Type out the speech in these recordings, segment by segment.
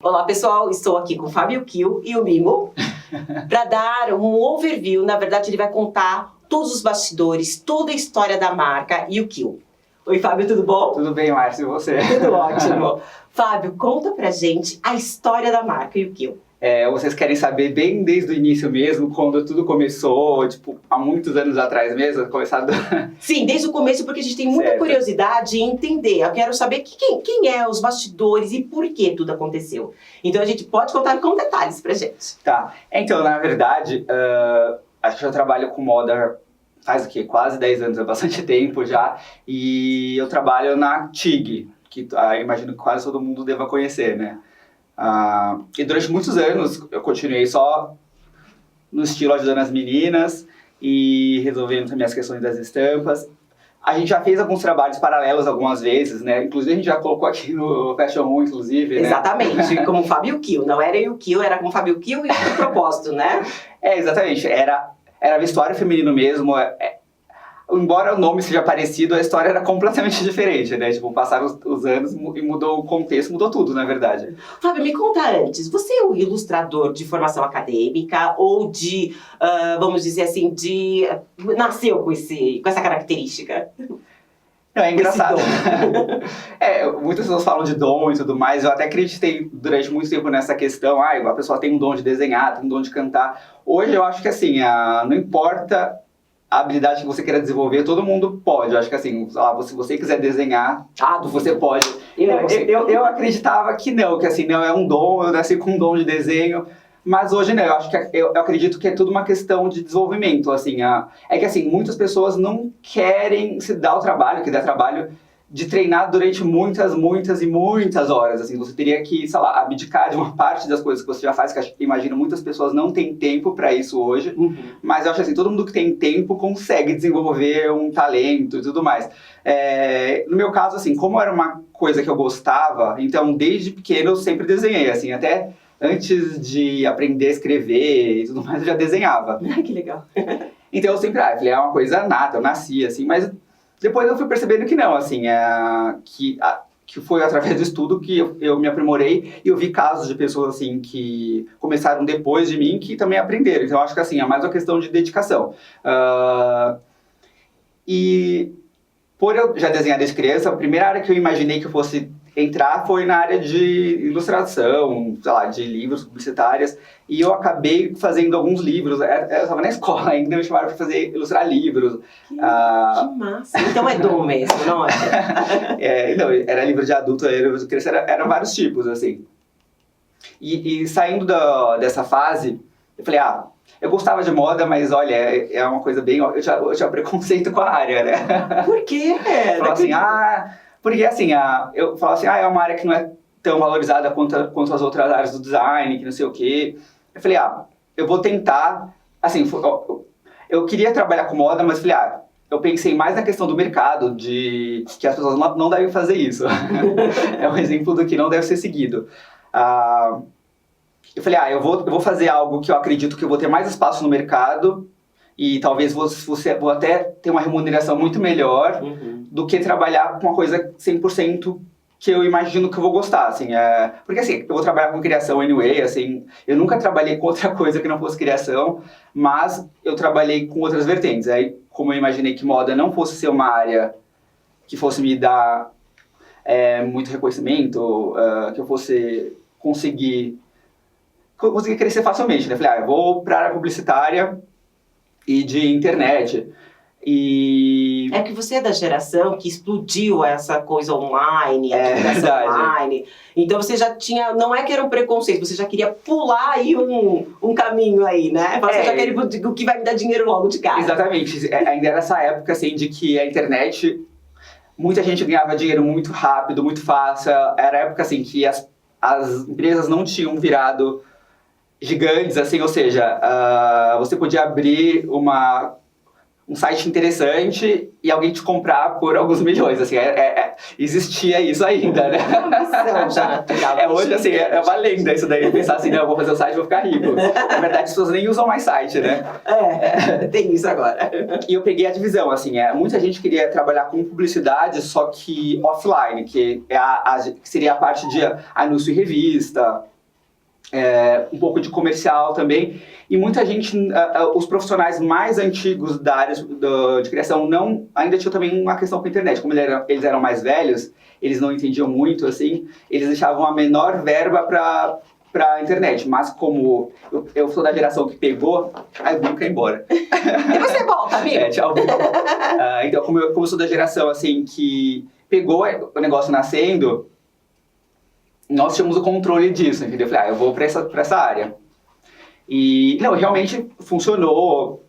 Olá pessoal, estou aqui com o Fábio Kiel e o Mimo para dar um overview. Na verdade, ele vai contar todos os bastidores, toda a história da marca e o Kiel. Oi Fábio, tudo bom? Tudo bem, Márcio, e você? Tudo ótimo. Fábio, conta pra gente a história da marca e o Kiel. Vocês querem saber bem desde o início mesmo, quando tudo começou, tipo, há muitos anos atrás mesmo, começado... Sim, desde o começo, porque a gente tem muita curiosidade em entender. Eu quero saber quem é os bastidores e por que tudo aconteceu. Então a gente pode contar com detalhes pra gente. Tá, então, na verdade, acho que eu trabalho com moda faz o quê? Quase 10 anos, é bastante tempo já, e eu trabalho na TIG, que imagino que quase todo mundo deva conhecer, né? E durante muitos anos eu continuei só no estilo ajudando as meninas e resolvendo também as questões das estampas. A gente já fez alguns trabalhos paralelos algumas vezes, né? Inclusive a gente já colocou aqui no Fashion Room, inclusive, né? Exatamente, como o Fábio Kiel. Não era eu o Kiel, era com o Fábio Kiel e o propósito, né? Exatamente. Era vestuário feminino mesmo. Embora o nome seja parecido, a história era completamente diferente, né? Tipo, passaram os anos e mudou o contexto, mudou tudo, na verdade. Fábio, me conta antes, você é um ilustrador de formação acadêmica ou vamos dizer assim, nasceu com essa característica? Não, é engraçado. Muitas pessoas falam de dom e tudo mais. Eu até acreditei durante muito tempo nessa questão. A pessoa tem um dom de desenhar, tem um dom de cantar. Hoje eu acho que assim, não importa a habilidade que você queira desenvolver, todo mundo pode. Eu acho que assim, se você quiser desenhar, você pode. Eu acreditava que não, que assim, não é um dom, eu nasci com um dom de desenho. Mas hoje não, eu acredito que é tudo uma questão de desenvolvimento, assim. É que assim, muitas pessoas não querem se dar o trabalho, que dá trabalho de treinar durante muitas e muitas horas, assim. Você teria que, sei lá, abdicar de uma parte das coisas que você já faz, que eu imagino muitas pessoas não têm tempo para isso hoje. Mas eu acho assim, todo mundo que tem tempo consegue desenvolver um talento e tudo mais. No meu caso, assim, como era uma coisa que eu gostava, então desde pequeno eu sempre desenhei, assim, até antes de aprender a escrever e tudo mais, eu já desenhava. Que legal. Então eu sempre, falei, é uma coisa nata, eu nasci, assim, mas depois eu fui percebendo que não, assim, que foi através do estudo que eu me aprimorei e eu vi casos de pessoas, assim, que começaram depois de mim que também aprenderam. Então eu acho que, assim, é mais uma questão de dedicação. E por eu já desenhar desde criança, a primeira área que eu imaginei que eu fosse entrar foi na área de ilustração, sei lá, de livros publicitários, e eu acabei fazendo alguns livros. Eu estava na escola ainda, me chamaram para ilustrar livros. Que massa! Então é dom mesmo, não é? Não, era livro de adulto, eram vários tipos, assim. E saindo dessa fase, eu falei, eu gostava de moda, mas olha, é uma coisa bem... Eu tinha preconceito com a área, né? Por quê? Porque assim, eu falo assim, é uma área que não é tão valorizada quanto as outras áreas do design, que não sei o quê. Eu falei, eu vou tentar, assim, eu queria trabalhar com moda, mas falei, eu pensei mais na questão do mercado, de que as pessoas não devem fazer isso. É um exemplo do que não deve ser seguido. Eu falei, eu vou fazer algo que eu acredito que eu vou ter mais espaço no mercado e talvez vou até ter uma remuneração muito melhor do que trabalhar com uma coisa 100% que eu imagino que eu vou gostar, assim. Porque assim, eu vou trabalhar com criação anyway, assim, eu nunca trabalhei com outra coisa que não fosse criação, mas eu trabalhei com outras vertentes. Aí, como eu imaginei que moda não fosse ser uma área que fosse me dar muito reconhecimento, que eu fosse conseguir crescer facilmente, né? Falei, eu vou para a área publicitária e de internet. É que você é da geração que explodiu essa coisa online, a divulgação online. Então você já tinha, não é que era um preconceito, você já queria pular aí um caminho aí, né? Você já queria o que vai me dar dinheiro logo de cara. Exatamente, ainda era essa época assim de que a internet, muita gente ganhava dinheiro muito rápido, muito fácil. Era a época assim que as empresas não tinham virado gigantes, assim, ou seja, você podia abrir uma um site interessante e alguém te comprar por alguns milhões, assim, existia isso ainda, né? Ambição já natural. Hoje, assim, é uma lenda isso daí, pensar assim, não, eu vou fazer o site e vou ficar rico. Na verdade, as pessoas nem usam mais site, né? Tem isso agora. E eu peguei a divisão, assim, muita gente queria trabalhar com publicidade, só que offline, que, que seria a parte de anúncio e revista, um pouco de comercial também, e muita gente, os profissionais mais antigos da área de criação ainda tinham também uma questão com a internet, como eles eram mais velhos, eles não entendiam muito, assim, eles deixavam a menor verba para internet, mas como eu sou da geração que pegou, aí o Bill quer ir embora. E você volta, amigo? Tchau, Bill. Então, como eu sou da geração, assim, que pegou o negócio nascendo, nós tínhamos o controle disso, entendeu? Eu falei, eu vou pra essa área. E, não, realmente funcionou.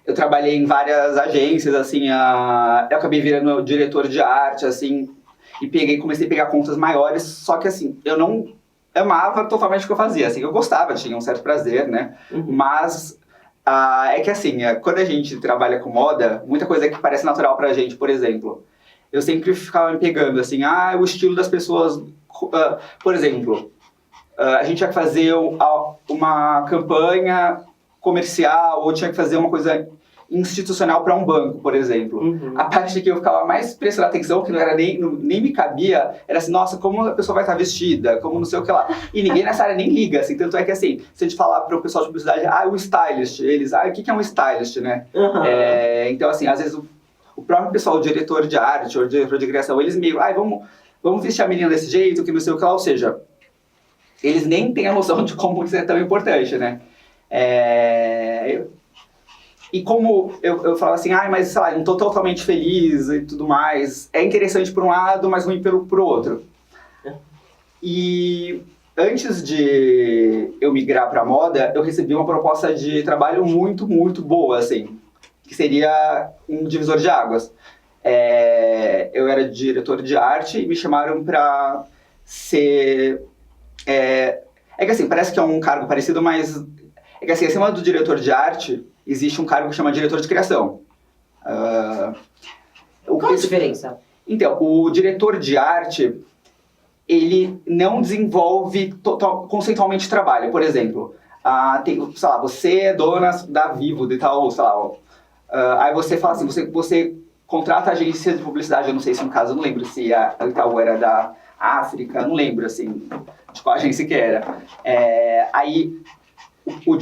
Eu trabalhei em várias agências, assim, eu acabei virando diretor de arte, assim, e comecei a pegar contas maiores, só que, assim, eu não amava totalmente o que eu fazia, assim, eu gostava, tinha um certo prazer, né? Mas é que, assim, quando a gente trabalha com moda, muita coisa que parece natural pra gente, por exemplo, eu sempre ficava me pegando, assim, o estilo das pessoas. Por exemplo, a gente tinha que fazer uma campanha comercial ou tinha que fazer uma coisa institucional para um banco, por exemplo. A parte que eu ficava mais prestando atenção, que não era nem me cabia, era assim, nossa, como a pessoa vai estar vestida, como não sei o que lá. E ninguém nessa área nem liga, assim, tanto é que, assim, se a gente falar para o pessoal de publicidade, o stylist, eles, o que é um stylist, né? Então, assim, às vezes o próprio pessoal, o diretor de arte ou diretor de criação, eles meio, vamos vestir a menina desse jeito, que não sei o que lá, ou seja, eles nem têm a noção de como isso é tão importante, né? E como eu falava assim, mas sei lá, não estou totalmente feliz e tudo mais, é interessante por um lado, mas ruim pro outro. E antes de eu migrar para moda, eu recebi uma proposta de trabalho muito, muito boa, assim, que seria um divisor de águas. Eu era diretor de arte e me chamaram para ser... que assim, parece que é um cargo parecido, mas é que assim, acima do diretor de arte, existe um cargo que chama diretor de criação. Qual a diferença? Então, o diretor de arte, ele não desenvolve conceitualmente trabalho. Por exemplo, sei lá, você é dona da Vivo, de tal, sei lá, aí você fala assim, você contrata a agência de publicidade, eu não sei se no caso, eu não lembro se a Itaú era da África, não lembro assim, de qual agência que era. Aí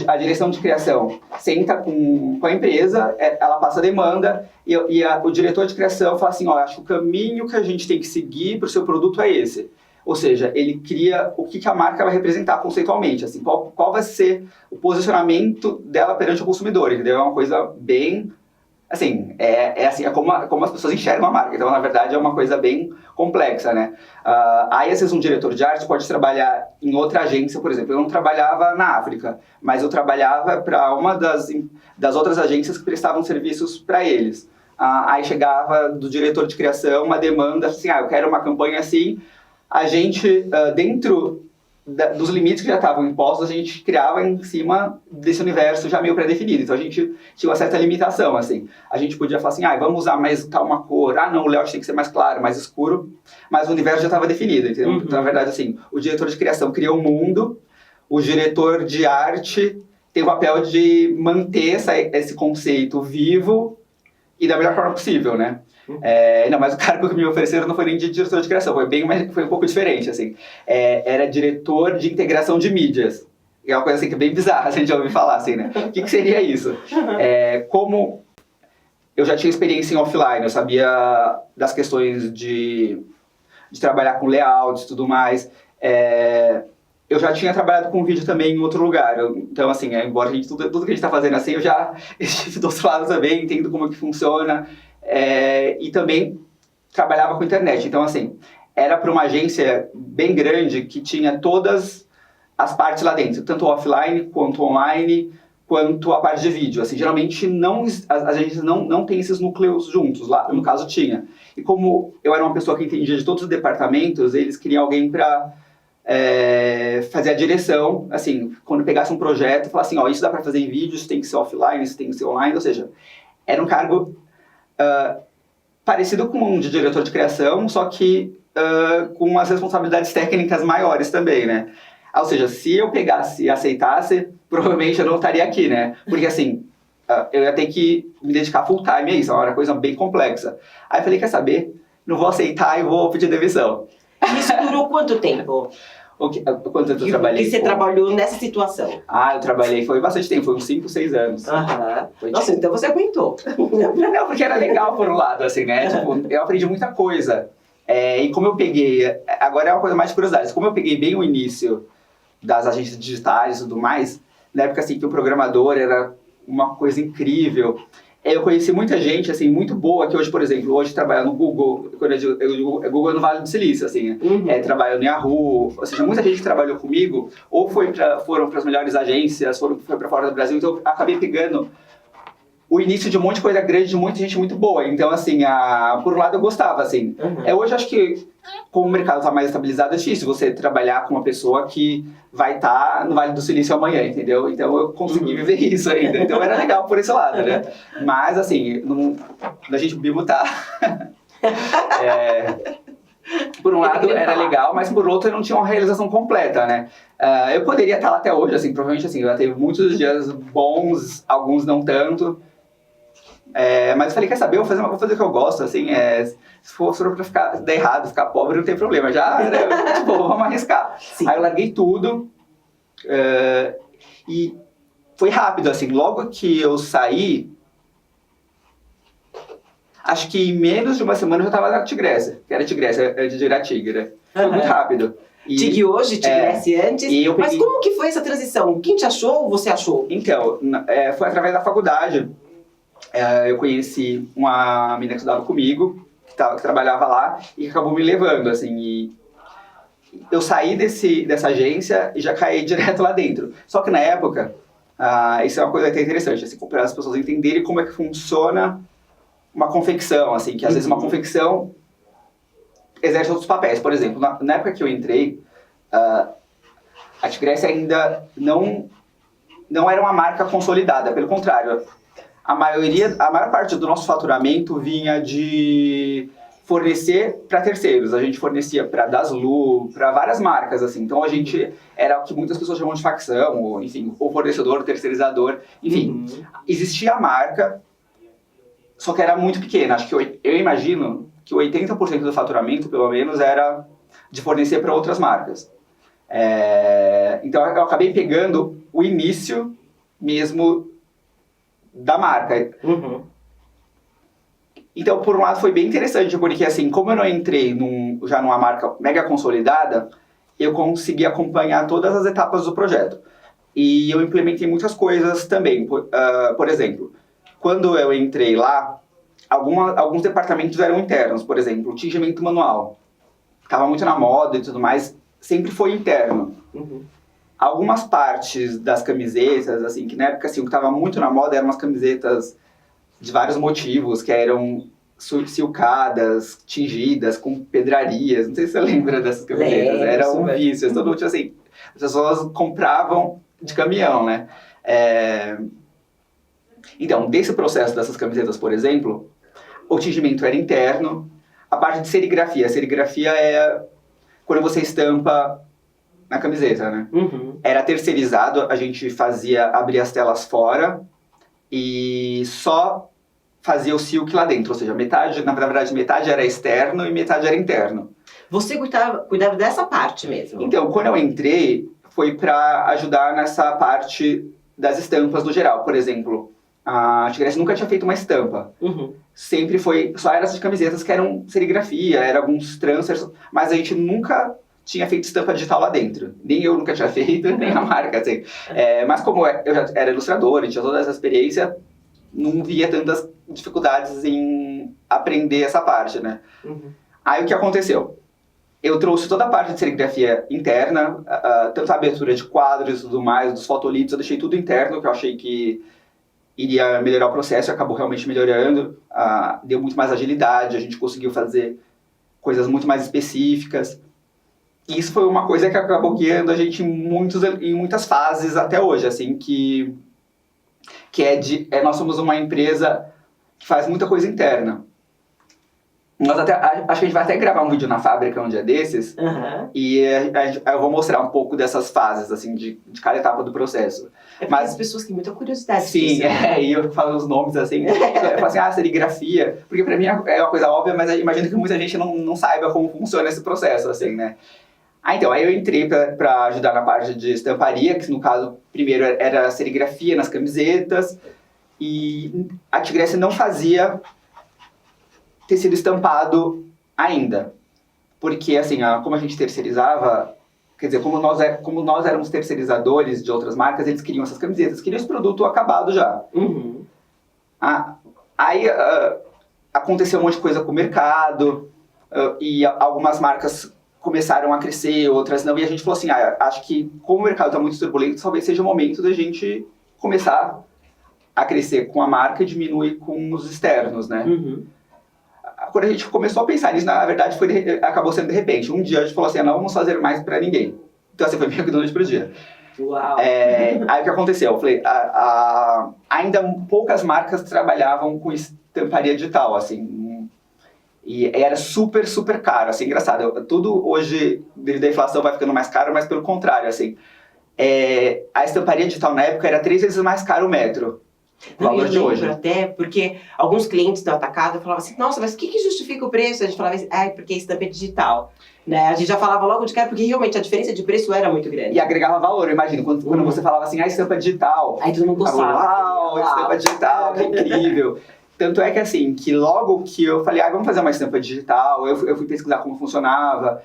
a direção de criação senta com a empresa, ela passa a demanda e o diretor de criação fala assim, acho que o caminho que a gente tem que seguir para o seu produto é esse. Ou seja, ele cria o que a marca vai representar conceitualmente, assim, qual vai ser o posicionamento dela perante o consumidor, entendeu? É uma coisa bem... Assim, assim, como as pessoas enxergam a marca. Então, na verdade, é uma coisa bem complexa, né? Aí, às vezes, um diretor de arte pode trabalhar em outra agência, por exemplo. Eu não trabalhava na África, mas eu trabalhava para uma das outras agências que prestavam serviços para eles. Aí chegava do diretor de criação uma demanda, assim, eu quero uma campanha assim. A gente, dentro dos limites que já estavam impostos, a gente criava em cima desse universo já meio pré-definido. Então a gente tinha uma certa limitação, assim. A gente podia falar assim, vamos usar mais tal uma cor, não, o layout tem que ser mais claro, mais escuro, mas o universo já estava definido, entendeu? Então, na verdade, assim, o diretor de criação criou o mundo, o diretor de arte tem o papel de manter esse conceito vivo e da melhor forma possível, né? Não, mas o cargo que me ofereceram não foi nem de diretor de criação, foi um pouco diferente, assim. Era diretor de integração de mídias. É uma coisa assim que é bem bizarra, se a gente já ouvir falar, assim, né? O que seria isso? Como eu já tinha experiência em offline, eu sabia das questões de trabalhar com layouts e tudo mais, eu já tinha trabalhado com vídeo também em outro lugar. Então, assim, embora tudo que a gente está fazendo assim, eu já estive do outro lado também, entendo como que funciona. E também trabalhava com internet. Então, assim, era para uma agência bem grande que tinha todas as partes lá dentro, tanto offline quanto online, quanto a parte de vídeo. Assim, geralmente as agências não têm esses núcleos juntos, lá no caso tinha. E como eu era uma pessoa que entendia de todos os departamentos, eles queriam alguém para fazer a direção, assim, quando pegasse um projeto, falar assim, isso dá para fazer em vídeo, isso tem que ser offline, isso tem que ser online, ou seja, era um cargo parecido com um de diretor de criação, só que com umas responsabilidades técnicas maiores também, né? Ou seja, se eu pegasse e aceitasse, provavelmente eu não estaria aqui, né? Porque assim, eu ia ter que me dedicar full time a isso, é uma coisa bem complexa. Aí eu falei, quer saber? Não vou aceitar e vou pedir demissão. Isso durou quanto tempo? Quanto tempo eu trabalhei? Que você trabalhou nessa situação? Eu trabalhei, foi bastante tempo, foi uns 5, 6 anos. Nossa, então você aguentou. Não, porque era legal por um lado, assim, né? Tipo, eu aprendi muita coisa. E como eu peguei, agora é uma coisa mais de curiosidade, como eu peguei bem o início das agências digitais e tudo mais, na época assim que o programador era uma coisa incrível, eu conheci muita gente, assim, muito boa, que hoje, por exemplo, hoje trabalha no Google, quando eu digo Google é no Vale do Silício, assim, trabalha no Yahoo, ou seja, muita gente que trabalhou comigo, ou foram para as melhores agências, foi para fora do Brasil, então eu acabei pegando o início de um monte de coisa grande, de muita gente muito boa, então, assim, por um lado eu gostava, assim. Hoje acho que, como o mercado está mais estabilizado, é difícil você trabalhar com uma pessoa que vai estar no Vale do Silício amanhã, entendeu? Então eu consegui viver isso ainda. Então era legal por esse lado, né? Mas assim, a gente Bibo tá... por um lado era legal, mas por outro eu não tinha uma realização completa, né? Eu poderia estar lá até hoje, assim, provavelmente assim, eu já teve muitos dias bons, alguns não tanto. Mas eu falei, quer saber, vou fazer o que eu gosto, assim, se for pra dar errado, ficar pobre, não tem problema, tipo, vamos arriscar. Sim. Aí eu larguei tudo, e foi rápido, assim, logo que eu saí, acho que em menos de uma semana eu já estava na Tigrécia, que era Tigrécia, antes de Tigre. Foi muito rápido. Tig hoje, Tigrécia antes. Mas como que foi essa transição? Quem te achou ou você achou? Então, foi através da faculdade. Eu conheci uma menina que estudava comigo, que trabalhava lá, e que acabou me levando, assim, e eu saí dessa agência e já caí direto lá dentro. Só que na época, isso é uma coisa até interessante, assim, para as pessoas entenderem como é que funciona uma confecção, assim, que às vezes uma confecção exerce outros papéis. Por exemplo, na época que eu entrei, a Tigrécia ainda não era uma marca consolidada, pelo contrário. A maior parte do nosso faturamento vinha de fornecer para terceiros. A gente fornecia para Daslu, para várias marcas, assim. Então a gente era o que muitas pessoas chamam de facção, ou enfim, ou fornecedor, ou terceirizador. Enfim, existia a marca, só que era muito pequena. Acho que eu imagino que 80% do faturamento, pelo menos, era de fornecer para outras marcas. Então eu acabei pegando o início mesmo da marca. Então, por um lado, foi bem interessante, porque assim, como eu não entrei já numa marca mega consolidada, eu consegui acompanhar todas as etapas do projeto. E eu implementei muitas coisas também. Por exemplo, quando eu entrei lá, alguns departamentos eram internos. Por exemplo, o tingimento manual. Estava muito na moda e tudo mais, sempre foi interno. Algumas partes das camisetas, assim, que na época assim, o que estava muito na moda eram umas camisetas de vários motivos, que eram silcadas, tingidas, com pedrarias. Não sei se você lembra dessas camisetas. Era um vício. Todo mundo, assim, as pessoas compravam de caminhão, né? Então, desse processo dessas camisetas, por exemplo, o tingimento era interno. A parte de serigrafia. A serigrafia é quando você estampa na camiseta, né? Era terceirizado, a gente abria as telas fora e só fazia o silk lá dentro, ou seja, na verdade metade era externo e metade era interno. Você cuidava dessa parte mesmo? Então, quando eu entrei, foi para ajudar nessa parte das estampas no geral. Por exemplo, a Tigrécia nunca tinha feito uma estampa. Sempre só eram essas camisetas que eram serigrafia, eram alguns transfers, mas a gente nunca tinha feito estampa digital lá dentro. Nem eu nunca tinha feito, nem a marca, assim. Mas como eu já era ilustrador e tinha toda essa experiência, não via tantas dificuldades em aprender essa parte, né? Aí o que aconteceu? Eu trouxe toda a parte de serigrafia interna, tanto a abertura de quadros e tudo mais, dos fotolitos, eu deixei tudo interno, que eu achei que iria melhorar o processo, e acabou realmente melhorando. Deu muito mais agilidade, a gente conseguiu fazer coisas muito mais específicas. E isso foi uma coisa que acabou guiando a gente em muitas fases até hoje, assim, nós somos uma empresa que faz muita coisa interna. Nós acho que a gente vai até gravar um vídeo na fábrica um dia desses, e eu vou mostrar um pouco dessas fases, assim, de cada etapa do processo. É porque as pessoas têm muita curiosidade. Sim, e eu falo os nomes assim, eu falo assim, serigrafia, porque pra mim é uma coisa óbvia, mas eu imagino que muita gente não saiba como funciona esse processo, assim, né? Então, aí eu entrei pra ajudar na parte de estamparia, que no caso, primeiro era serigrafia nas camisetas, e a Tigresse não fazia tecido estampado ainda. Porque, assim, como a gente terceirizava, quer dizer, como nós éramos terceirizadores de outras marcas, eles queriam essas camisetas, queriam esse produto acabado já. Aí aconteceu um monte de coisa com o mercado, e algumas marcas começaram a crescer, outras não, e a gente falou assim, acho que como o mercado está muito turbulento, talvez seja o momento da gente começar a crescer com a marca e diminuir com os externos, né? Quando a gente começou a pensar nisso, na verdade, acabou sendo de repente. Um dia a gente falou assim, não vamos fazer mais para ninguém. Então assim, foi meio que da noite pro dia. Uau! Aí o que aconteceu? Eu falei, ainda poucas marcas trabalhavam com estamparia digital, assim. E era super, super caro, assim, engraçado. Tudo hoje, devido à inflação, vai ficando mais caro, mas pelo contrário, assim. A estamparia digital na época era 3 vezes mais caro o metro. O valor de hoje. Até porque alguns clientes do atacado falavam assim, nossa, mas o que justifica o preço? A gente falava assim, porque a estampa é digital. Né? A gente já falava logo de cara, porque realmente a diferença de preço era muito grande. E agregava valor, eu imagino. Quando você falava assim, estampa digital. Aí todo mundo gostava. Uau, estampa digital, que incrível. Tanto é que assim, que logo que eu falei, vamos fazer uma estampa digital, eu fui pesquisar como funcionava.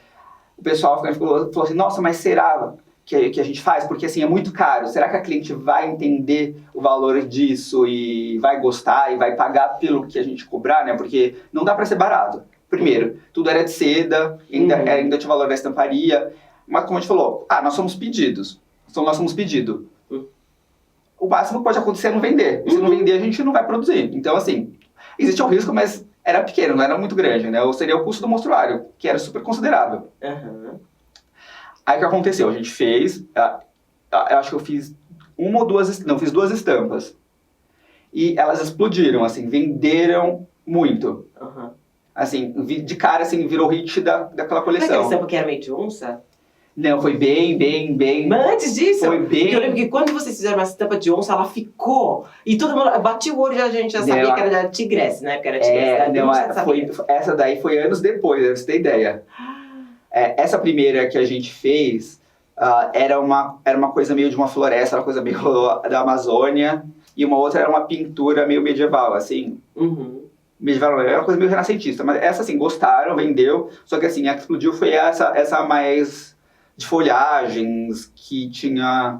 O pessoal falou assim, nossa, mas será que a gente faz? Porque assim, é muito caro. Será que a cliente vai entender o valor disso e vai gostar e vai pagar pelo que a gente cobrar, né? Porque não dá pra ser barato. Primeiro, tudo era de seda, ainda tinha o valor da estamparia. Mas como a gente falou, nós somos pedidos. Então nós somos pedido. O máximo que pode acontecer é não vender. E se não vender, a gente não vai produzir. Então assim, existe um risco, mas era pequeno, não era muito grande, né? Ou seria o custo do mostruário, que era super considerável. Aí o que aconteceu? A gente fez, eu acho que eu fiz fiz 2 estampas. E elas explodiram, assim, venderam muito. Assim, de cara, assim, virou hit daquela coleção. Não é aquela estampa que era meio de onça? Não, foi bem... Mas antes disso, foi bem... Porque eu lembro que quando vocês fizeram uma estampa de onça, ela ficou... E todo mundo batia o olho e a gente já sabia que era da Tigresse, né? Porque era Tigresse. Essa daí foi anos depois, pra você ter ideia. Essa primeira que a gente fez era uma coisa meio de uma floresta, uma coisa meio da Amazônia, e uma outra era uma pintura meio medieval, assim. Medieval, era uma coisa meio renascentista, mas essa assim, gostaram, vendeu, só que assim, a que explodiu foi essa mais de folhagens, que tinha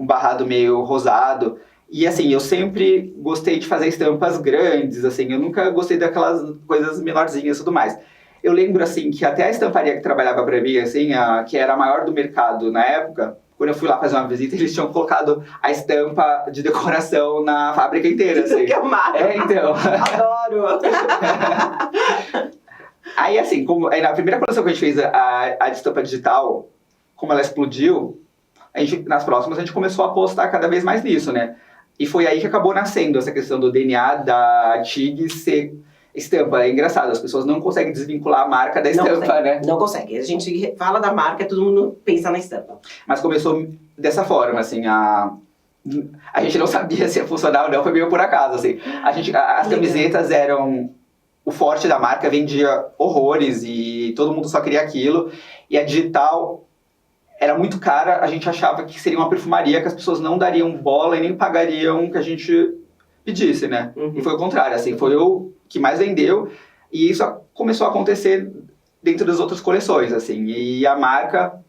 um barrado meio rosado. E assim, eu sempre gostei de fazer estampas grandes, assim, eu nunca gostei daquelas coisas menorzinhas e tudo mais. Eu lembro, assim, que até a estamparia que trabalhava pra mim, assim, que era a maior do mercado na época, quando eu fui lá fazer uma visita, eles tinham colocado a estampa de decoração na fábrica inteira, assim. Que amado! Então. Adoro! Aí, assim, na primeira coleção que a gente fez a estampa digital, como ela explodiu, nas próximas a gente começou a apostar cada vez mais nisso, né? E foi aí que acabou nascendo essa questão do DNA da TIG ser estampa. É engraçado, as pessoas não conseguem desvincular a marca da estampa, né? Não consegue. A gente fala da marca, todo mundo pensa na estampa. Mas começou dessa forma, assim, a gente não sabia se ia funcionar ou não, foi meio por acaso, assim. As camisetas eram o forte da marca, vendia horrores e todo mundo só queria aquilo. E a digital era muito cara, a gente achava que seria uma perfumaria que as pessoas não dariam bola e nem pagariam o que a gente pedisse, né? E foi o contrário, assim, foi o que mais vendeu, e isso começou a acontecer dentro das outras coleções, assim, e a marca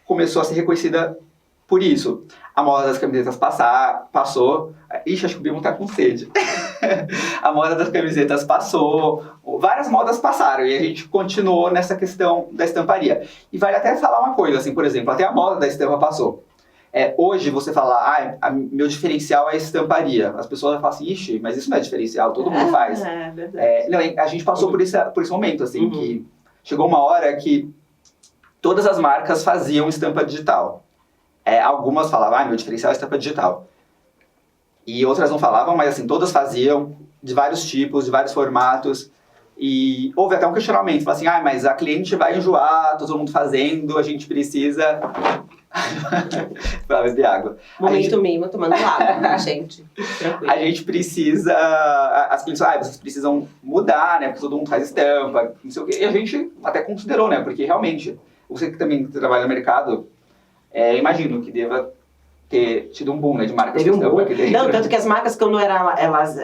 começou a ser reconhecida por isso. A moda das camisetas passou. Ixi, acho que o Bimo tá com sede. A moda das camisetas passou, várias modas passaram, e a gente continuou nessa questão da estamparia. E vale até falar uma coisa, assim, por exemplo, até a moda da estampa passou. Hoje você fala, meu diferencial é a estamparia. As pessoas falam assim, ixi, mas isso não é diferencial, todo mundo faz. É verdade. Não, a gente passou por esse momento, assim, que chegou uma hora que todas as marcas faziam estampa digital. Algumas falavam, meu diferencial é estampa digital. e outras não falavam, mas assim, todas faziam, de vários tipos, de vários formatos. E houve até um questionamento, falou assim, mas a cliente vai enjoar, todo mundo fazendo, a gente precisa... Pra beber água. Momento mimo, tomando água, gente. Tranquilo. A gente precisa... As clientes falam, vocês precisam mudar, né? Porque todo mundo faz estampa, não sei o quê. E a gente até considerou, né? Porque realmente, você que também trabalha no mercado, imagino que deva ter tido um boom, né, de marcas de estampa aqui dentro. Não, tanto que as marcas, quando eram elas,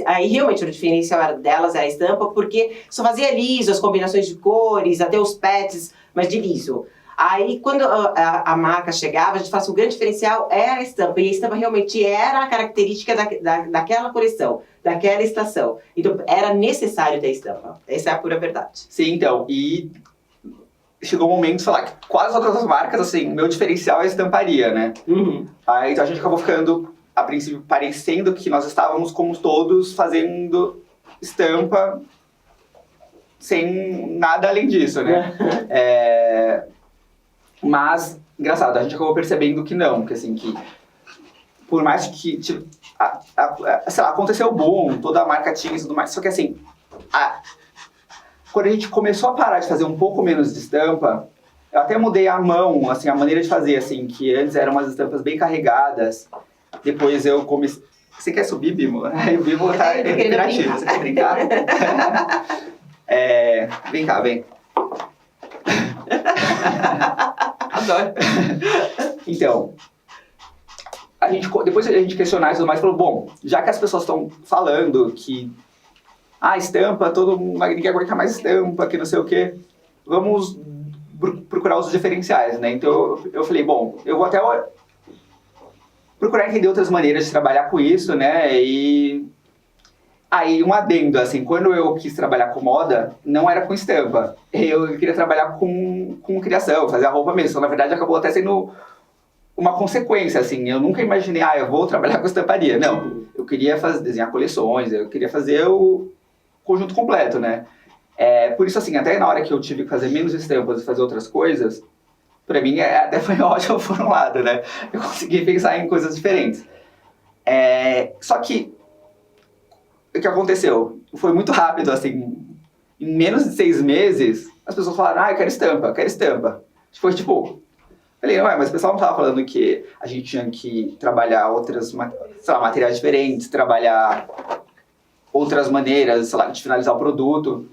aí realmente o diferencial delas é a estampa, porque só fazia liso, as combinações de cores, até os pets, mas de liso. Aí, quando a marca chegava, a gente fala assim, o grande diferencial era a estampa, e a estampa realmente era a característica daquela coleção, daquela estação. Então, era necessário ter estampa. Essa é a pura verdade. Sim, então, e chegou um momento, sei lá, que quase todas as marcas, assim, meu diferencial é a estamparia, né? Uhum. Aí, então a gente acabou ficando, a princípio, parecendo que nós estávamos como todos fazendo estampa sem nada além disso, né? Mas, engraçado, a gente acabou percebendo que não, que assim, que por mais que, tipo, sei lá, aconteceu o boom, toda a marca tinha e tudo mais, só que assim, quando a gente começou a parar de fazer um pouco menos de estampa, eu até mudei a mão, assim, a maneira de fazer, assim, que antes eram umas estampas bem carregadas, depois eu comecei... Você quer subir, Bimo? O Bimo tá interativo, você quer brincar? Vem cá, vem. Adoro. Então, depois a gente questionar e tudo mais, falou, bom, já que as pessoas estão falando que estampa, ninguém aguenta mais estampa, que não sei o quê, vamos procurar os diferenciais, né? Então eu falei, bom, eu vou até procurar entender outras maneiras de trabalhar com isso, né? E aí um adendo, assim, quando eu quis trabalhar com moda, não era com estampa, eu queria trabalhar com criação, fazer a roupa mesmo, então, na verdade acabou até sendo uma consequência, assim, eu nunca imaginei, eu vou trabalhar com estamparia, não, eu queria desenhar coleções, eu queria fazer o conjunto completo, né? Por isso, assim, até na hora que eu tive que fazer menos estampas e fazer outras coisas, pra mim até foi ótimo por um lado, né? Eu consegui pensar em coisas diferentes. Só que, o que aconteceu? Foi muito rápido, assim, em menos de 6 meses, as pessoas falaram, eu quero estampa, quero estampa. Foi tipo... Falei, mas o pessoal não estava falando que a gente tinha que trabalhar outras, sei lá, materiais diferentes, trabalhar outras maneiras, sei lá, de finalizar o produto,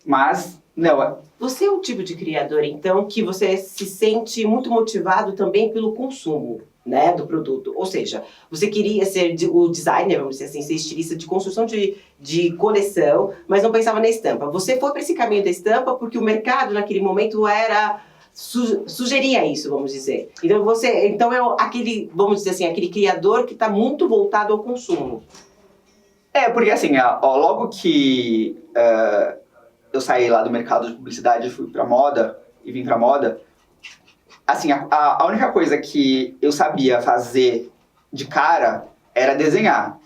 mas não. Você é um tipo de criador, então, que você se sente muito motivado também pelo consumo, né, do produto. Ou seja, você queria ser o designer, vamos dizer assim, ser estilista de construção de coleção, mas não pensava na estampa. Você foi para esse caminho da estampa porque o mercado naquele momento sugeria isso, vamos dizer. Então é aquele, vamos dizer assim, aquele criador que está muito voltado ao consumo. Porque assim, logo que eu saí lá do mercado de publicidade e fui pra moda, e vim pra moda, assim, a única coisa que eu sabia fazer de cara era desenhar.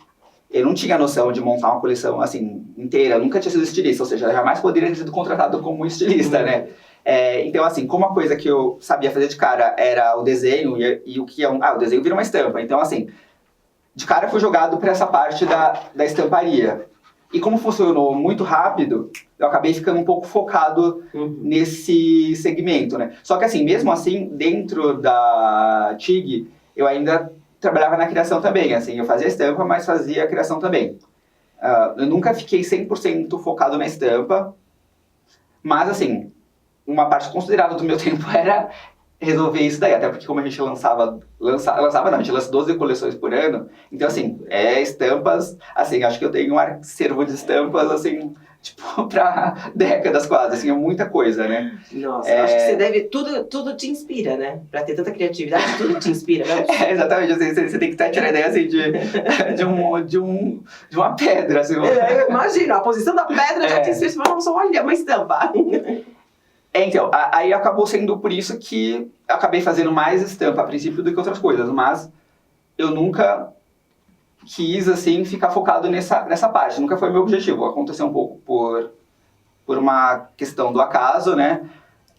Eu não tinha noção de montar uma coleção, assim, inteira, eu nunca tinha sido estilista, ou seja, eu jamais poderia ter sido contratado como estilista, né? Então, assim, como a coisa que eu sabia fazer de cara era o desenho, e o que é o desenho vira uma estampa. Então, assim, de cara eu fui jogado para essa parte da estamparia. E como funcionou muito rápido, eu acabei ficando um pouco focado nesse segmento, né? Só que, assim, mesmo assim, dentro da TIG, eu ainda trabalhava na criação também, assim, eu fazia estampa, mas fazia a criação também. Eu nunca fiquei 100% focado na estampa, mas, assim, uma parte considerável do meu tempo era resolver isso daí, até porque como a gente lançava não, a gente lança 12 coleções por ano, então assim, estampas, assim, acho que eu tenho um acervo de estampas, assim, tipo, pra décadas quase, assim, é muita coisa, né? Nossa, eu acho que você deve, tudo te inspira, né? Pra ter tanta criatividade, tudo te inspira, né? Exatamente, assim, você tem que estar tirando a ideia, assim, de uma pedra, assim. Imagina, a posição da pedra já te inspira, você fala, nossa, olha, uma estampa. Então, aí acabou sendo por isso que eu acabei fazendo mais estampa a princípio do que outras coisas, mas eu nunca quis, assim, ficar focado nessa parte, nunca foi meu objetivo. Aconteceu um pouco por uma questão do acaso, né?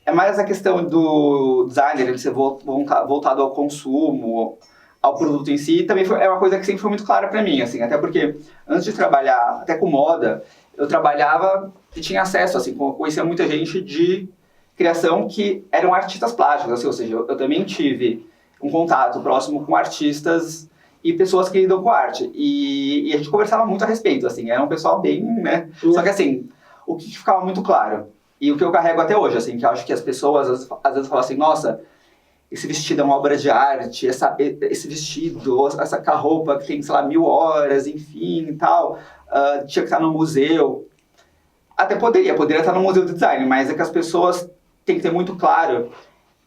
É mais a questão do designer, ele ser voltado ao consumo, ao produto em si, também é uma coisa que sempre foi muito clara para mim, assim, até porque antes de trabalhar até com moda, eu trabalhava e tinha acesso, assim, conhecia muita gente de criação que eram artistas plásticos, assim, ou seja, eu também tive um contato próximo com artistas e pessoas que lidam com arte, e a gente conversava muito a respeito, assim, era um pessoal bem, né, só que assim, o que ficava muito claro, e o que eu carrego até hoje, assim, que eu acho que as pessoas às vezes falam assim, nossa, esse vestido é uma obra de arte, esse vestido, essa roupa que tem, sei lá, 1000 horas, enfim, e tal, tinha que estar no museu. Até poderia estar no museu de design, mas é que as pessoas têm que ter muito claro,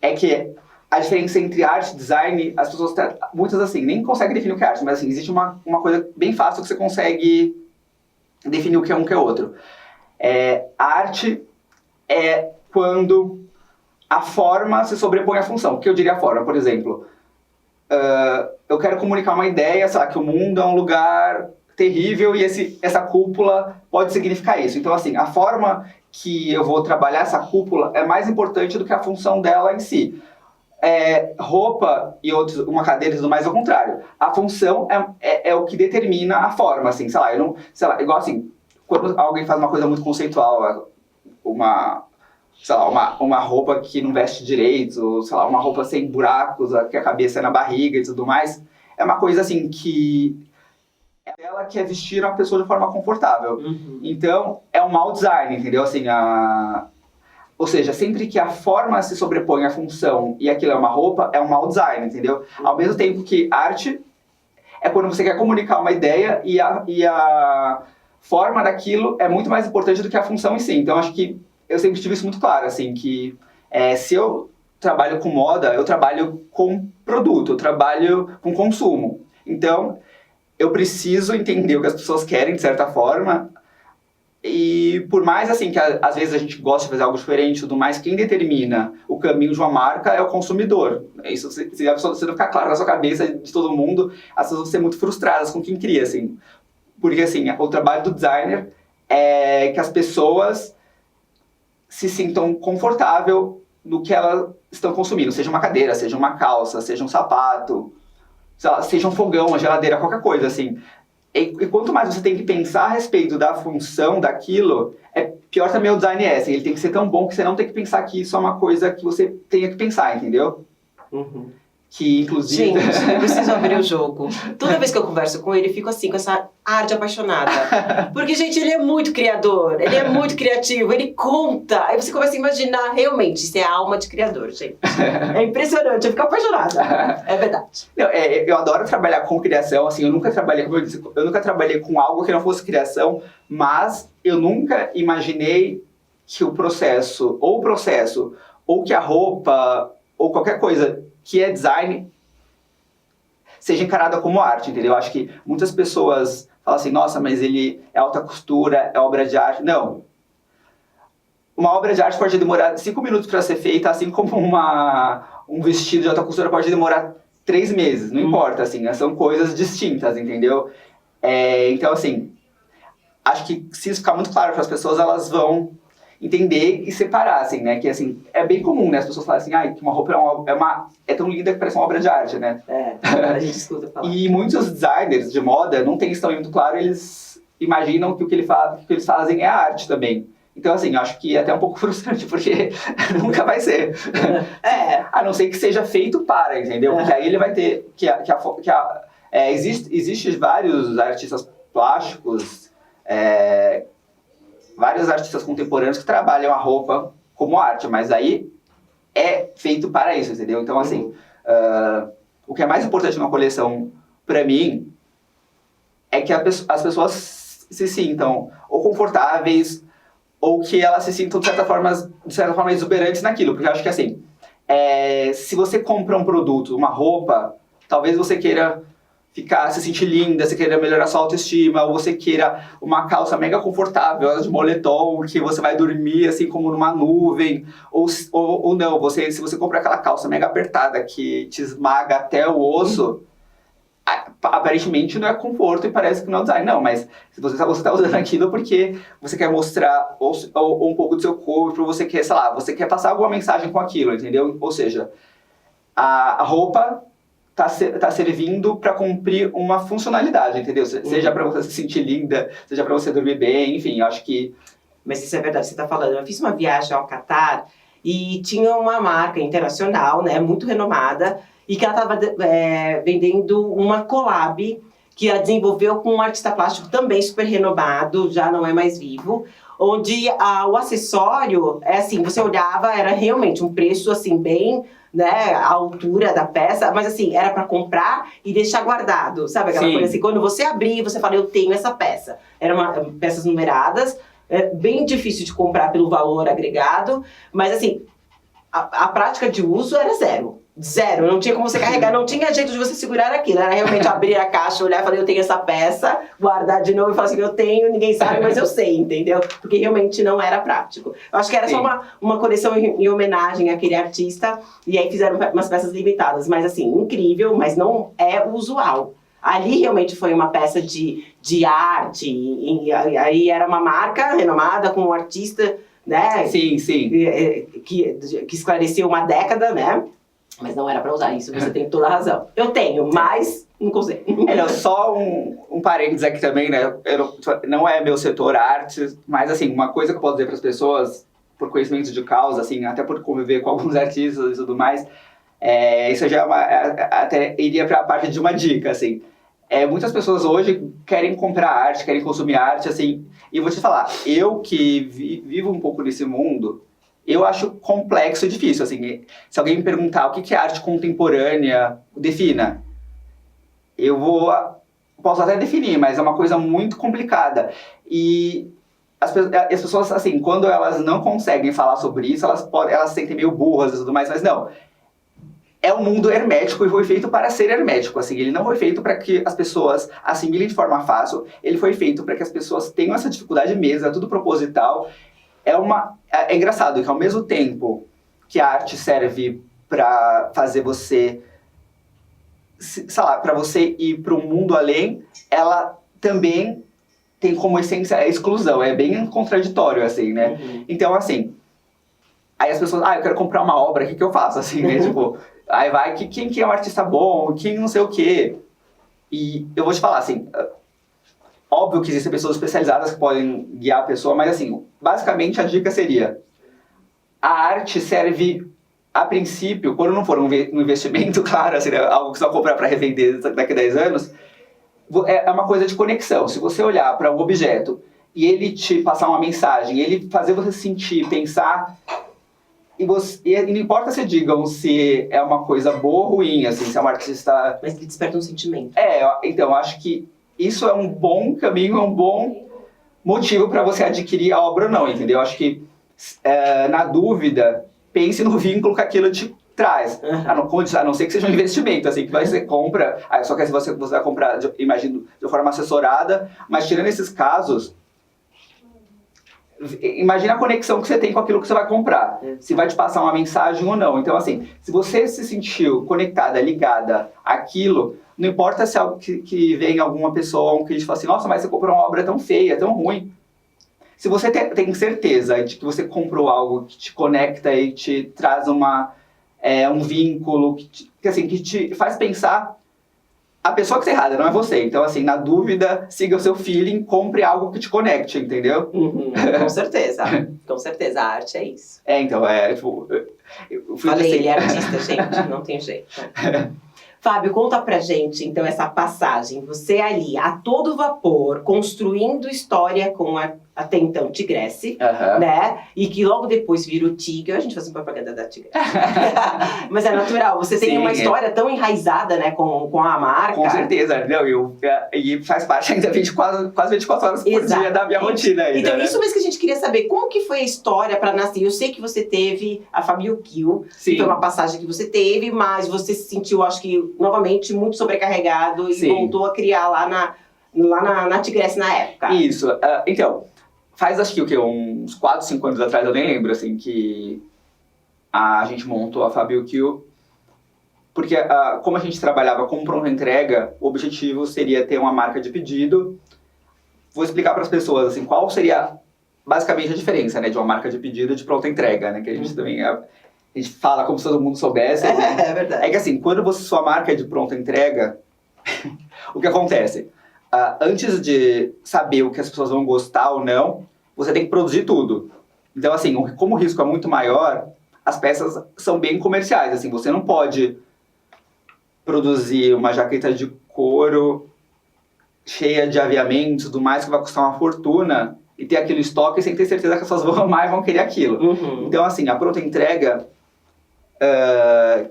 é que a diferença entre arte e design, as pessoas, muitas assim, nem conseguem definir o que é arte, mas assim, existe uma coisa bem fácil que você consegue definir o que é um que é outro. A arte é quando a forma se sobrepõe à função. O que eu diria a forma? Por exemplo, eu quero comunicar uma ideia, sei lá, que o mundo é um lugar terrível e essa cúpula pode significar isso. Então, assim, a forma que eu vou trabalhar essa cúpula é mais importante do que a função dela em si. Roupa e uma cadeira e tudo mais, ao contrário. A função é o que determina a forma, assim, sei lá, igual assim, quando alguém faz uma coisa muito conceitual, sei lá, uma roupa que não veste direito, sei lá, uma roupa sem buracos, que a cabeça é na barriga e tudo mais, é uma coisa assim que ela quer vestir uma pessoa de forma confortável. Uhum. Então, é um mau design, entendeu? Assim, ou seja, sempre que a forma se sobrepõe à função e aquilo é uma roupa, é um mau design, entendeu? Ao mesmo tempo que arte é quando você quer comunicar uma ideia e a forma daquilo é muito mais importante do que a função em si. Então, acho que eu sempre tive isso muito claro, assim, que se eu trabalho com moda, eu trabalho com produto, eu trabalho com consumo. Então, eu preciso entender o que as pessoas querem, de certa forma, e por mais, assim, que às vezes a gente gosta de fazer algo diferente e tudo mais, quem determina o caminho de uma marca é o consumidor. Isso, se não ficar claro na sua cabeça de todo mundo, as pessoas vão ser muito frustradas com quem cria, assim. Porque, assim, o trabalho do designer é que as pessoas se sintam confortável no que elas estão consumindo, seja uma cadeira, seja uma calça, seja um sapato, sei lá, seja um fogão, uma geladeira, qualquer coisa, assim. E quanto mais você tem que pensar a respeito da função daquilo, pior também o design assim, ele tem que ser tão bom que você não tem que pensar que isso é uma coisa que você tenha que pensar, entendeu? Uhum. Que, inclusive... Gente, eu preciso abrir o jogo. Toda vez que eu converso com ele, eu fico assim, com essa ar de apaixonada. Porque, gente, ele é muito criador, ele é muito criativo, ele conta. Aí você começa a imaginar, realmente, isso é a alma de criador, gente. É impressionante, eu fico apaixonada. É verdade. Não, eu adoro trabalhar com criação, assim, eu nunca trabalhei, como eu disse, eu nunca trabalhei com algo que não fosse criação, mas eu nunca imaginei que o processo, ou que a roupa, ou qualquer coisa que é design, seja encarada como arte, entendeu? Eu acho que muitas pessoas falam assim, nossa, mas ele é alta costura, é obra de arte. Não. Uma obra de arte pode demorar 5 minutos para ser feita, assim como um vestido de alta costura pode demorar 3 meses, não importa, assim, são coisas distintas, entendeu? Então, assim, acho que se isso ficar muito claro para as pessoas, elas vão entender e separar, assim, né? Que, assim, é bem comum, né? As pessoas falam assim, que uma roupa é tão linda que parece uma obra de arte, né? A gente escuta falar. E muitos designers de moda não tem isso tão muito claro, eles imaginam que o que eles fazem é arte também. Então, assim, eu acho que é até um pouco frustrante, porque nunca vai ser. A não ser que seja feito para, entendeu? Porque aí ele vai ter... Existem vários artistas plásticos, vários artistas contemporâneos que trabalham a roupa como arte, mas aí é feito para isso, entendeu? Então, assim, o que é mais importante numa coleção, para mim, é que as pessoas se sintam ou confortáveis ou que elas se sintam, de certa forma exuberantes naquilo. Porque eu acho que, assim, se você compra um produto, uma roupa, talvez você queira se sentir linda, você queira melhorar sua autoestima, ou você queira uma calça mega confortável, de moletom, que você vai dormir assim como numa nuvem, ou não, se você compra aquela calça mega apertada que te esmaga até o osso, aparentemente não é conforto e parece que não é design. Não, mas você está usando aquilo porque você quer mostrar ou um pouco do seu corpo, você quer, sei lá, você quer passar alguma mensagem com aquilo, entendeu? Ou seja, a roupa tá servindo para cumprir uma funcionalidade, entendeu? Seja para você se sentir linda, seja para você dormir bem, enfim, eu acho que... Mas isso é verdade, você está falando. Eu fiz uma viagem ao Catar e tinha uma marca internacional, né, muito renomada, e que ela estava vendendo uma collab que ela desenvolveu com um artista plástico também super renomado, já não é mais vivo, onde o acessório, assim, você olhava, era realmente um preço, assim, bem... né, a altura da peça, mas assim, era para comprar e deixar guardado, sabe aquela coisa assim, quando você abrir, você fala, eu tenho essa peça. Eram peças numeradas, bem difícil de comprar pelo valor agregado, mas assim, a prática de uso era zero. Zero, não tinha como você carregar, não tinha jeito de você segurar aquilo, era realmente abrir a caixa, olhar e falar, eu tenho essa peça, guardar de novo e falar assim, eu tenho, ninguém sabe, mas eu sei, entendeu? Porque realmente não era prático. Eu acho que era só uma coleção em homenagem àquele artista, e aí fizeram umas peças limitadas, mas assim, incrível, mas não é usual. Ali realmente foi uma peça de arte, e aí era uma marca renomada com um artista, né? Sim, sim. Que esclareceu uma década, né? Mas não era pra usar isso, você tem toda a razão. Eu tenho, mas não consigo. Só um parênteses aqui também, né? Não é meu setor arte, mas assim, uma coisa que eu posso dizer para as pessoas, por conhecimento de causa, assim, até por conviver com alguns artistas e tudo mais, isso já até iria para a parte de uma dica, assim. Muitas pessoas hoje querem comprar arte, querem consumir arte, assim, e vou te falar, eu que vivo um pouco nesse mundo, eu acho complexo e difícil, assim, se alguém me perguntar o que é arte contemporânea, defina. Posso até definir, mas é uma coisa muito complicada. E as pessoas, assim, quando elas não conseguem falar sobre isso, elas se sentem meio burras e tudo mais, mas não. É um mundo hermético e foi feito para ser hermético, assim, ele não foi feito para que as pessoas assimilem de forma fácil, ele foi feito para que as pessoas tenham essa dificuldade mesmo, é tudo proposital. É engraçado que ao mesmo tempo que a arte serve para fazer você, sei lá, para você ir para um mundo além, ela também tem como essência a exclusão, é bem contraditório, assim, né? Uhum. Então, assim, aí as pessoas, eu quero comprar uma obra, o que eu faço, assim, né? Tipo, aí vai, quem que é um artista bom, quem não sei o quê. E eu vou te falar, assim, óbvio que existem pessoas especializadas que podem guiar a pessoa, mas assim, basicamente a dica seria, a arte serve, a princípio, quando não for um investimento, claro, assim, né, algo que você vai comprar para revender daqui a 10 anos, é uma coisa de conexão. Se você olhar para um objeto e ele te passar uma mensagem, ele fazer você sentir, pensar, e não importa se digam se é uma coisa boa ou ruim, assim, se é um artista... Mas ele desperta um sentimento. Então, acho que isso é um bom caminho, é um bom motivo para você adquirir a obra ou não, entendeu? Acho que, na dúvida, pense no vínculo que aquilo te traz. A não ser que seja um investimento, assim, que você compra, só que você vai comprar, imagino, de forma assessorada, mas tirando esses casos, imagina a conexão que você tem com aquilo que você vai comprar, se vai te passar uma mensagem ou não. Então, assim, se você se sentiu conectada, ligada àquilo, não importa se é algo que vem alguma pessoa, um cliente fala assim, nossa, mas você comprou uma obra tão feia, tão ruim. Se você tem certeza de que você comprou algo que te conecta e te traz um vínculo, que te faz pensar, a pessoa que está errada, não é você. Então, assim, na dúvida, siga o seu feeling, compre algo que te conecte, entendeu? Uhum, com certeza. Com certeza, a arte é isso. Então, tipo... Falei, ele é artista, gente, não tem jeito. Fábio, conta pra gente, então, essa passagem. Você ali, a todo vapor, construindo história com até então Tigresse, né? E que logo depois virou Tigre. A gente faz uma propaganda da Tigre. Mas é natural, você tem uma história tão enraizada, né, com a marca. Com certeza, não, e faz parte ainda quase 24 horas por dia da minha rotina ainda. Então, isso mesmo que a gente queria saber, como que foi a história para nascer? Eu sei que você teve a Fabio Kill, que foi uma passagem que você teve, mas você se sentiu, acho que, novamente, muito sobrecarregado e voltou a criar lá na Tigresse na época. Isso, então... Faz, acho que uns 4, 5 anos atrás, eu nem lembro, assim, que a gente montou a Fabio Kill, porque como a gente trabalhava com pronta entrega, o objetivo seria ter uma marca de pedido. Vou explicar para as pessoas, assim, qual seria basicamente a diferença, né, de uma marca de pedido e de pronta entrega, né, que a gente também a gente fala como se todo mundo soubesse. Né? É verdade. É que assim, quando sua marca é de pronta entrega, o que acontece? Antes de saber o que as pessoas vão gostar ou não, você tem que produzir tudo. Então, assim, como o risco é muito maior, as peças são bem comerciais. Assim, você não pode produzir uma jaqueta de couro cheia de aviamentos e tudo mais, que vai custar uma fortuna, e ter aquele estoque sem ter certeza que as pessoas vão amar e vão querer aquilo. Uhum. Então, assim, a pronta entrega,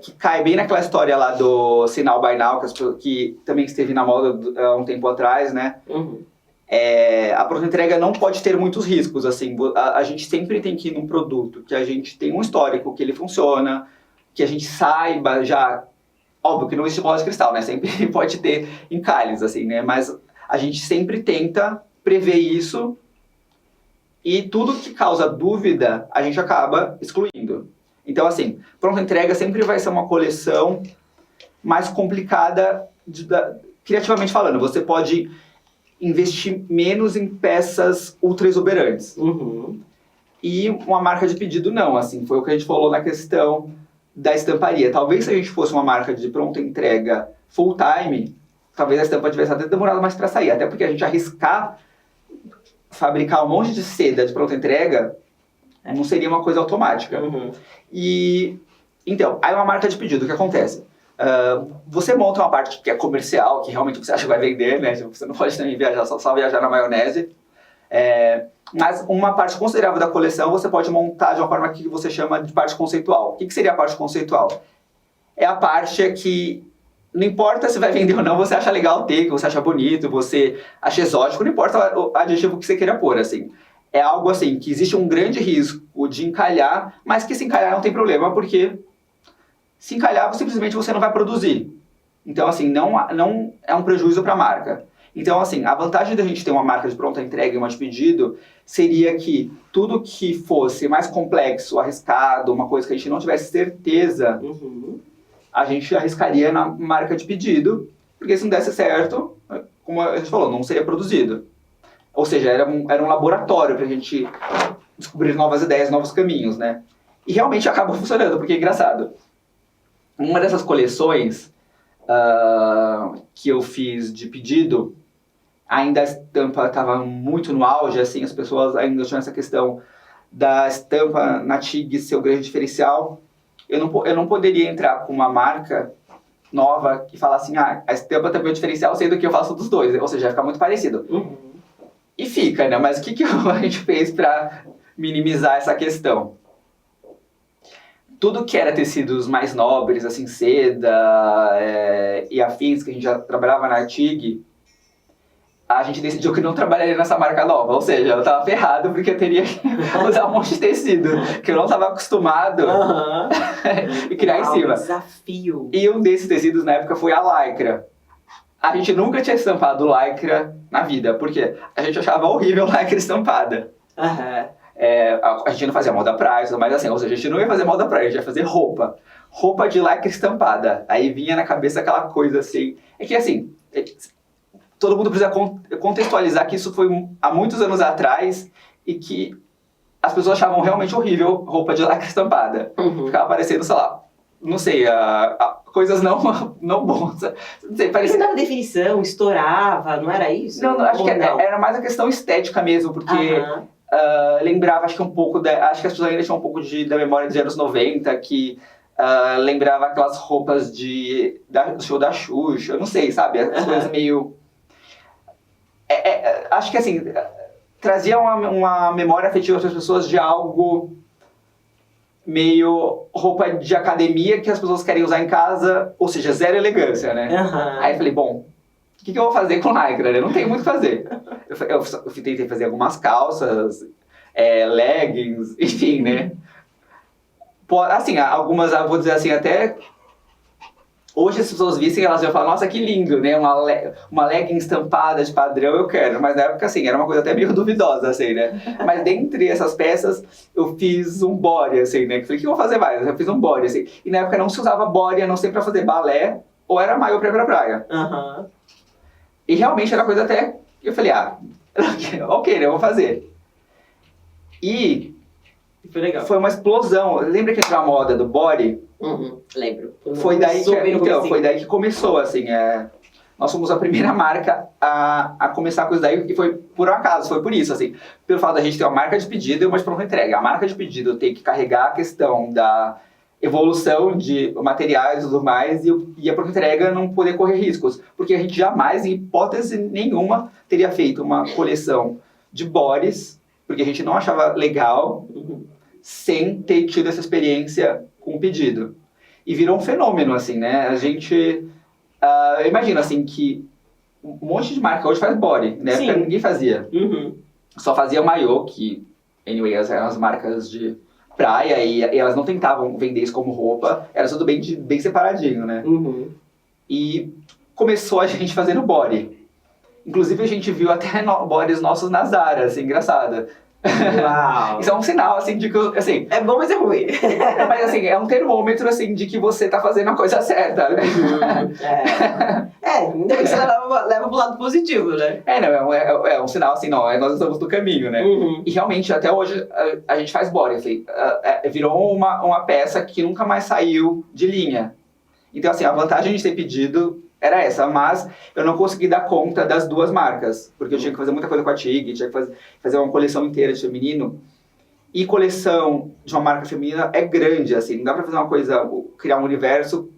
que cai bem naquela história lá do Sinal Buy Now, que também esteve na moda há um tempo atrás, né? Uhum. A pronta entrega não pode ter muitos riscos, assim, a gente sempre tem que ir num produto que a gente tem um histórico, que ele funciona, que a gente saiba já, óbvio que não existe bola de cristal, né? Sempre pode ter encalhes, assim, né? Mas a gente sempre tenta prever isso e tudo que causa dúvida a gente acaba excluindo. Então, assim, pronta entrega sempre vai ser uma coleção mais complicada, criativamente falando. Você pode investir menos em peças ultra exuberantes. Uhum. E uma marca de pedido não, assim, foi o que a gente falou na questão da estamparia. Talvez se a gente fosse uma marca de pronta entrega full time, talvez a estampa tivesse até demorado mais para sair, até porque a gente arriscar fabricar um monte de seda de pronta entrega não seria uma coisa automática. Uhum. E então, aí uma marca de pedido, o que acontece? Você monta uma parte que é comercial, que realmente você acha que vai vender, né? Você não pode também viajar, só viajar na maionese. Mas uma parte considerável da coleção você pode montar de uma forma que você chama de parte conceitual. O que seria a parte conceitual? É a parte que não importa se vai vender ou não, você acha legal ter, que você acha bonito, você acha exótico, não importa o adjetivo que você queira pôr, assim. É algo assim, que existe um grande risco de encalhar, mas que se encalhar não tem problema, porque se encalhar, simplesmente você não vai produzir. Então, assim, não é um prejuízo para a marca. Então, assim, a vantagem da gente ter uma marca de pronta entrega e uma de pedido seria que tudo que fosse mais complexo, arriscado, uma coisa que a gente não tivesse certeza, a gente arriscaria na marca de pedido, porque se não desse certo, como a gente falou, não seria produzido. Ou seja, era um laboratório para a gente descobrir novas ideias, novos caminhos, né? E realmente acabou funcionando, porque é engraçado. Uma dessas coleções que eu fiz de pedido, ainda a estampa estava muito no auge, assim, as pessoas ainda tinham essa questão da estampa na TIG ser o grande diferencial. Eu não poderia entrar com uma marca nova que fala assim, a estampa também é o diferencial, sendo que eu faço dos dois, ou seja, vai ficar muito parecido. E fica, né? Mas o que a gente fez para minimizar essa questão? Tudo que era tecidos mais nobres, assim, seda e afins, que a gente já trabalhava na TIG, a gente decidiu que não trabalharia nessa marca nova. Ou seja, eu tava ferrado porque eu teria que usar um monte de tecido que eu não tava acostumado e criar em cima. Desafio. E um desses tecidos na época foi a lycra. A gente nunca tinha estampado lycra na vida, porque a gente achava horrível lycra estampada. A gente não fazia moda praia, mas assim, ou seja, a gente não ia fazer moda praia, a gente ia fazer roupa. Roupa de lycra estampada. Aí vinha na cabeça aquela coisa assim. É que assim, todo mundo precisa contextualizar que isso foi há muitos anos atrás e que as pessoas achavam realmente horrível roupa de lycra estampada. Ficava parecendo, sei lá, não sei, coisas não boas. Não sei, parecia... Não dava definição, estourava, não era isso? Não, acho que era mais a questão estética mesmo, porque lembrava, acho que um pouco, acho que as pessoas ainda tinham um pouco da memória dos anos 90, que lembrava aquelas roupas do show da Xuxa, eu não sei, sabe? As coisas meio... acho que assim, trazia uma memória afetiva para as pessoas de algo meio roupa de academia que as pessoas querem usar em casa, ou seja, zero elegância, né? Aí eu falei, bom, o que eu vou fazer com lycra, né? Não tem muito o que fazer. Eu tentei fazer algumas calças, leggings, enfim, né? Assim, algumas, eu vou dizer assim, até... Hoje as pessoas vissem, elas iam falar, nossa, que lindo, né? Uma legging estampada de padrão, eu quero. Mas na época, assim, era uma coisa até meio duvidosa, assim, né? Mas dentre essas peças, eu fiz um body, assim, né? Falei, o que eu vou fazer mais? Eu fiz um body, assim. E na época não se usava body, a não ser pra fazer balé, ou era maiô pra ir pra praia. E realmente era coisa até... Eu falei, ok, né? Eu vou fazer. E Foi legal. Foi uma explosão. Lembra que entrou a moda do body? Lembro. Foi daí que começou, assim, nós fomos a primeira marca a começar com isso daí, e foi por um acaso, foi por isso, assim, pelo fato da gente ter uma marca de pedido e uma de pronta entrega. A marca de pedido tem que carregar a questão da evolução de materiais e tudo mais, e a pronta entrega não poder correr riscos, porque a gente jamais, em hipótese nenhuma, teria feito uma coleção de bodies, porque a gente não achava legal, sem ter tido essa experiência com o pedido. E virou um fenômeno, assim, né? A gente... eu imagino, assim, que um monte de marca hoje faz body, né? Porque ninguém fazia. Só fazia maiô, que, anyway, eram as marcas de praia, e elas não tentavam vender isso como roupa, era tudo bem separadinho, né? E começou a gente fazendo body. Inclusive, a gente viu até bodies nossos na Zara, assim, engraçado. Uau. Isso é um sinal, assim, de que, assim... É bom, mas é ruim. Mas, assim, é um termômetro, assim, de que você tá fazendo a coisa certa, né? Ainda bem que você leva pro lado positivo, né? Não, é um sinal, assim, não, nós estamos no caminho, né? E, realmente, até hoje, a gente faz body, assim, virou uma peça que nunca mais saiu de linha. Então, assim, a vantagem de ter pedido era essa, mas eu não consegui dar conta das duas marcas, porque eu tinha que fazer muita coisa com a TIG, tinha que fazer uma coleção inteira de feminino, e coleção de uma marca feminina é grande, assim, não dá pra fazer uma coisa, criar um universo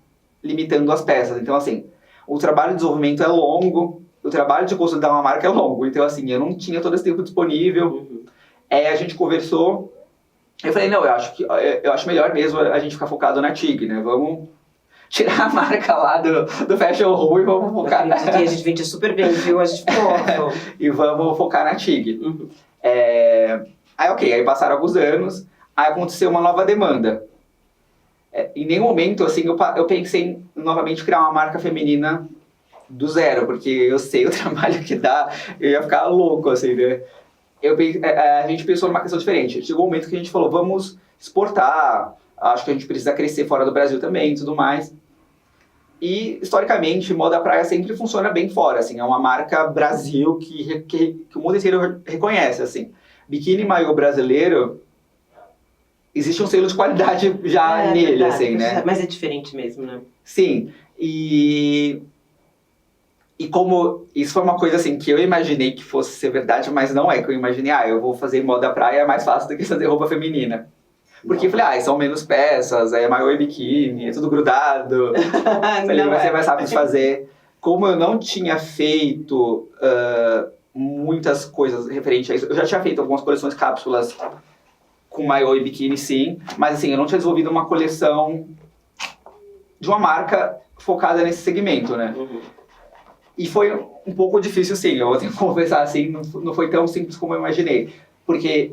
limitando as peças. Então, assim, o trabalho de desenvolvimento é longo, o trabalho de consolidar uma marca é longo, então, assim, eu não tinha todo esse tempo disponível. A gente conversou, eu falei, não, eu acho melhor mesmo a gente ficar focado na TIG, né, vamos tirar a marca lá do Fashion Room e vamos focar na... A gente vendia super bem, viu? A gente ficou... E vamos focar na TIG. Aí passaram alguns anos, aí aconteceu uma nova demanda. Em nenhum momento, assim, eu pensei em novamente criar uma marca feminina do zero, porque eu sei o trabalho que dá, eu ia ficar louco, assim, né? A gente pensou numa questão diferente. Chegou um momento que a gente falou, vamos exportar, acho que a gente precisa crescer fora do Brasil também e tudo mais. E, historicamente, moda praia sempre funciona bem fora, assim, é uma marca Brasil que o mundo inteiro reconhece, assim. Biquíni maiô brasileiro, existe um selo de qualidade já nele, verdade, assim, né? Mas é diferente mesmo, né? Sim, e como isso foi uma coisa, assim, que eu imaginei que fosse ser verdade, mas não é, que eu imaginei, eu vou fazer moda praia, é mais fácil do que fazer roupa feminina. Porque eu falei, são menos peças, é maiô e biquíni, é tudo grudado. Falei, vai ser mais rápido de fazer. Como eu não tinha feito muitas coisas referentes a isso, eu já tinha feito algumas coleções cápsulas com maiô e biquíni, sim, mas assim, eu não tinha desenvolvido uma coleção de uma marca focada nesse segmento, né? E foi um pouco difícil, sim, eu tenho que confessar, assim, não foi tão simples como eu imaginei. Porque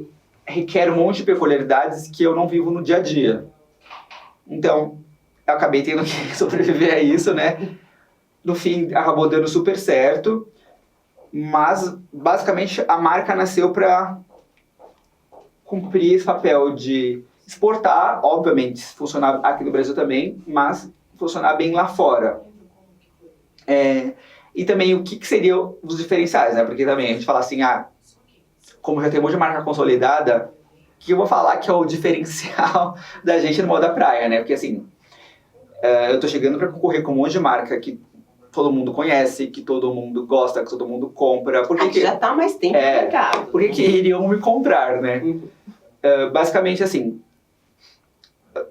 requer um monte de peculiaridades que eu não vivo no dia a dia. Então, eu acabei tendo que sobreviver a isso, né? No fim, acabou dando super certo, mas, basicamente, a marca nasceu para cumprir esse papel de exportar, obviamente, funcionar aqui no Brasil também, mas funcionar bem lá fora. E também, o que seriam os diferenciais, né? Porque também a gente fala assim, como já tem um monte de marca consolidada, que eu vou falar que é o diferencial da gente no moda praia, né? Porque assim, eu tô chegando para concorrer com um monte de marca que todo mundo conhece, que todo mundo gosta, que todo mundo compra. Que já tá há mais tempo no mercado. Por que iriam me comprar, né? Basicamente, assim,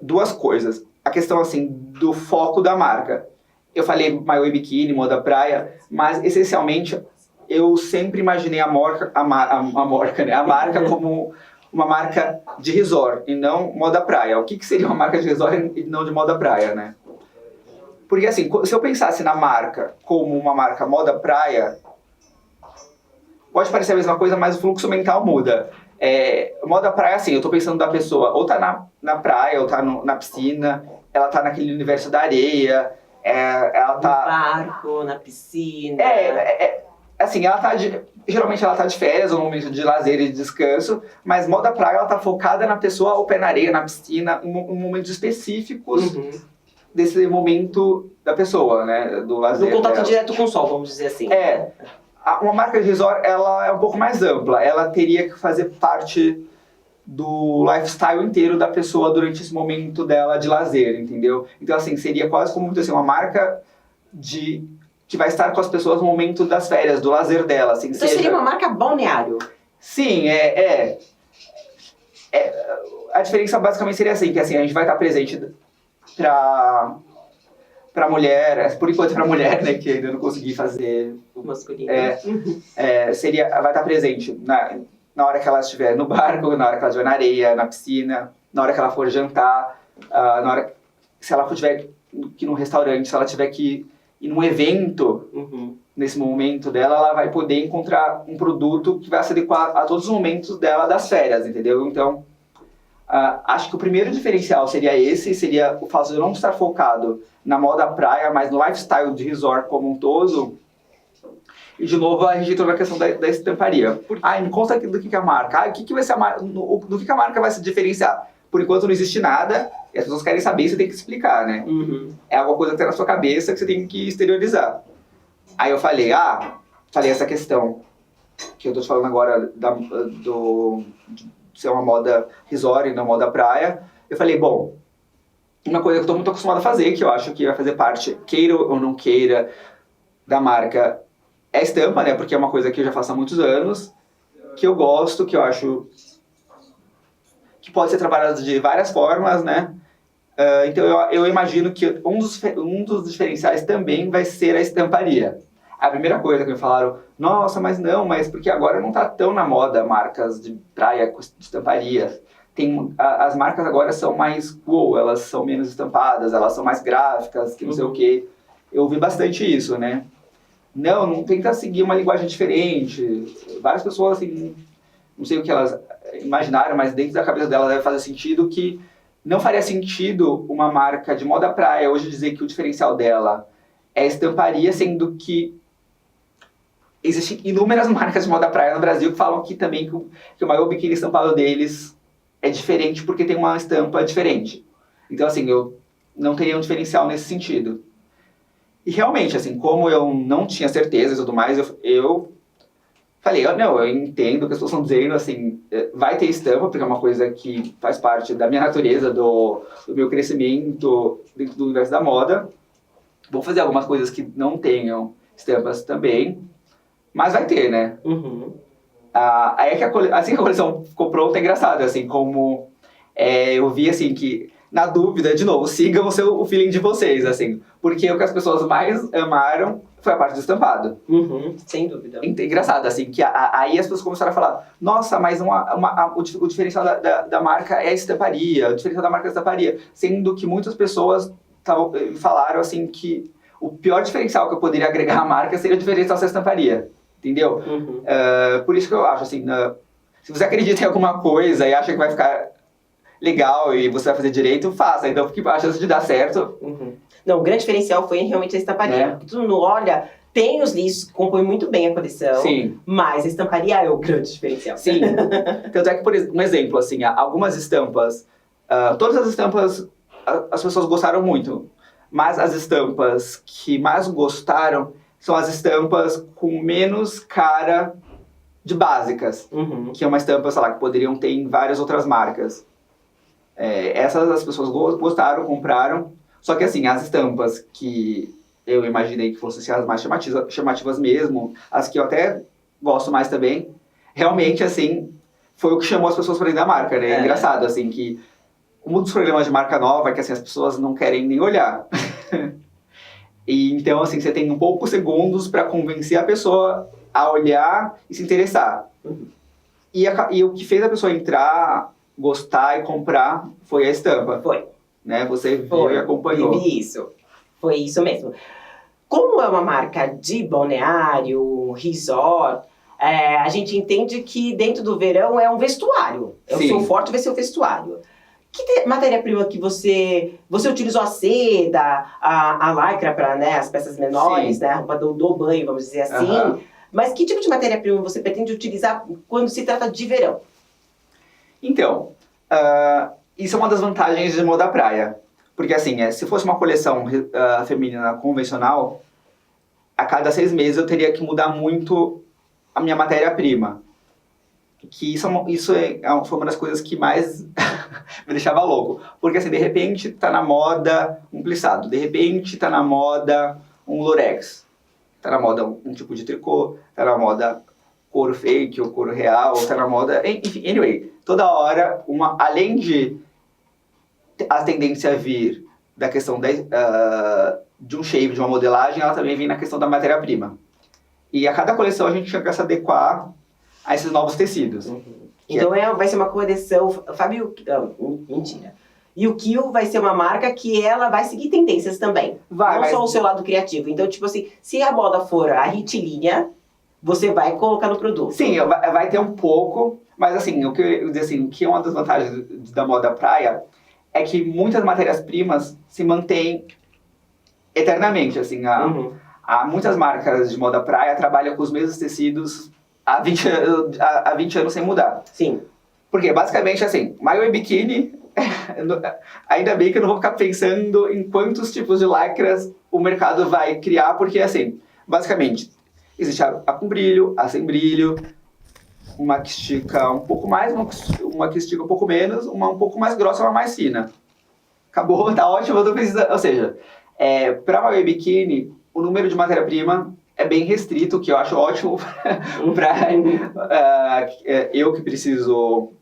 duas coisas. A questão, assim, do foco da marca. Eu falei maiô e biquíni, moda praia, mas essencialmente eu sempre imaginei a marca como uma marca de resort e não moda praia. O que seria uma marca de resort e não de moda praia, né? Porque assim, se eu pensasse na marca como uma marca moda praia, pode parecer a mesma coisa, mas o fluxo mental muda. Moda praia, assim, eu tô pensando da pessoa ou tá na praia, ou tá na piscina, ela tá naquele universo da areia, ela tá... No barco, na piscina... Assim, geralmente ela tá de férias, ou no momento de lazer e de descanso, mas moda praia, ela tá focada na pessoa, ou pé na areia, na piscina, em momentos específicos desse momento da pessoa, né, do lazer. No contato direto com o sol, vamos dizer assim. Uma marca de resort, ela é um pouco mais ampla, ela teria que fazer parte do lifestyle inteiro da pessoa durante esse momento dela de lazer, entendeu? Então, assim, seria quase como assim, uma marca que vai estar com as pessoas no momento das férias, do lazer dela. Assim, então seria uma marca balneário. Sim, a diferença basicamente seria assim, que assim, a gente vai estar presente pra mulher, por enquanto pra mulher, né, que ainda não consegui fazer... Masculino. Vai estar presente na hora que ela estiver no barco, na hora que ela estiver na areia, na piscina, na hora que ela for jantar, se ela tiver que ir num restaurante, se ela tiver que ir num evento, nesse momento dela, ela vai poder encontrar um produto que vai se adequar a todos os momentos dela das férias, entendeu? Então, acho que o primeiro diferencial seria o fato de eu não estar focado na moda praia, mas no lifestyle de resort como um todo. E, de novo, a gente entrou na questão da estamparia. Me conta do que é a marca. Do que a marca vai se diferenciar? Por enquanto não existe nada, e as pessoas querem saber e você tem que explicar, né? É alguma coisa que tem na sua cabeça que você tem que exteriorizar. Aí eu falei essa questão que eu tô te falando agora de ser uma moda resort e não moda praia. Eu falei, bom, uma coisa que eu tô muito acostumado a fazer, que eu acho que vai fazer parte, queira ou não queira, da marca, é a estampa, né? Porque é uma coisa que eu já faço há muitos anos, que eu gosto, que eu acho que pode ser trabalhado de várias formas, né? Então eu imagino que um dos diferenciais também vai ser a estamparia. A primeira coisa que me falaram, nossa, mas porque agora não tá tão na moda marcas de praia com estamparia. As marcas agora são mais elas são menos estampadas, elas são mais gráficas, que não sei o quê. Eu ouvi bastante isso, né? Não tenta seguir uma linguagem diferente. Várias pessoas, assim, não sei o que elas imaginaram, mas dentro da cabeça delas deve fazer sentido que não faria sentido uma marca de moda praia hoje dizer que o diferencial dela é estamparia, sendo que existem inúmeras marcas de moda praia no Brasil que falam que também que o maior biquíni estampado deles é diferente porque tem uma estampa diferente. Então, assim, eu não teria um diferencial nesse sentido. E realmente, assim, como eu não tinha certeza e tudo mais, eu falei, eu entendo o que as pessoas estão dizendo, assim, vai ter estampa, porque é uma coisa que faz parte da minha natureza, do meu crescimento dentro do universo da moda. Vou fazer algumas coisas que não tenham estampas também, mas vai ter, né? Aí é que assim que a coleção ficou pronta, é engraçado, assim, como eu vi, assim, que, na dúvida, de novo, sigam o feeling de vocês, assim, porque o que as pessoas mais amaram foi a parte do estampado. Sem dúvida. Engraçado, assim, que aí as pessoas começaram a falar, nossa, mas o diferencial da marca é a estamparia, o diferencial da marca é a estamparia, sendo que muitas pessoas falaram, assim, que o pior diferencial que eu poderia agregar à marca seria o diferencial da estamparia, entendeu? Por isso que eu acho, assim, se você acredita em alguma coisa e acha que vai ficar legal e você vai fazer direito, faça. Então, porque a chance de dar certo... Não, o grande diferencial foi realmente a estamparia. Porque todo mundo olha, tem os lixos que compõem muito bem a coleção, Sim. Mas a estamparia é o grande diferencial. Sim. Tanto é que, por exemplo, um exemplo, assim, algumas estampas, todas as estampas as pessoas gostaram muito, mas as estampas que mais gostaram são as estampas com menos cara de básicas, que é uma estampa, sei lá, que poderiam ter em várias outras marcas. Essas as pessoas gostaram, compraram, só que assim, as estampas que eu imaginei que fossem as mais chamativas mesmo, as que eu até gosto mais também, realmente, assim, foi o que chamou as pessoas para dentro da marca, né? É engraçado, assim, que um dos problemas de marca nova é que, assim, as pessoas não querem nem olhar. E então, assim, você tem poucos segundos para convencer a pessoa a olhar e se interessar. E o que fez a pessoa entrar, gostar e comprar foi a estampa. Foi. Né? Você viu e acompanhou. Vivi isso. Foi isso mesmo. Como é uma marca de balneário, resort, a gente entende que dentro do verão é um vestuário. O seu forte vai ser o vestuário. Que matéria-prima que você utilizou? A seda, a lycra para, né, as peças menores, né, a roupa do banho, vamos dizer assim. Mas que tipo de matéria-prima você pretende utilizar quando se trata de verão? Então, isso é uma das vantagens de moda praia. Porque assim, se fosse uma coleção feminina convencional, a cada 6 meses eu teria que mudar muito a minha matéria-prima. que foi uma das coisas que mais me deixava louco. Porque assim, de repente tá na moda um plissado, de repente tá na moda um lurex, tá na moda um tipo de tricô, tá na moda couro fake ou couro real, tá na moda... Enfim, anyway, toda hora, além de a tendência vir da questão de um shape, de uma modelagem, ela também vem na questão da matéria-prima. E a cada coleção a gente tinha que se adequar a esses novos tecidos. Então vai ser uma coleção... Fábio... mentira. E o Kill vai ser uma marca que ela vai seguir tendências também. Não só o seu lado criativo. Então, tipo assim, se a moda for a retilínea, você vai colocar no produto. Sim, vai ter um pouco, mas assim, o que é uma das vantagens da moda praia é que muitas matérias-primas se mantêm eternamente, assim. Há muitas marcas de moda praia trabalham com os mesmos tecidos há 20 anos sem mudar. Sim. Porque basicamente assim, maiô e biquíni, ainda bem que eu não vou ficar pensando em quantos tipos de lycras o mercado vai criar, porque assim, basicamente, existe a com brilho, a sem brilho, uma que estica um pouco mais, uma que estica um pouco menos, uma um pouco mais grossa, uma mais fina. Acabou, tá ótimo, eu tô precisando. Ou seja, para maiô e biquíni, o número de matéria-prima é bem restrito, que eu acho ótimo para eu que preciso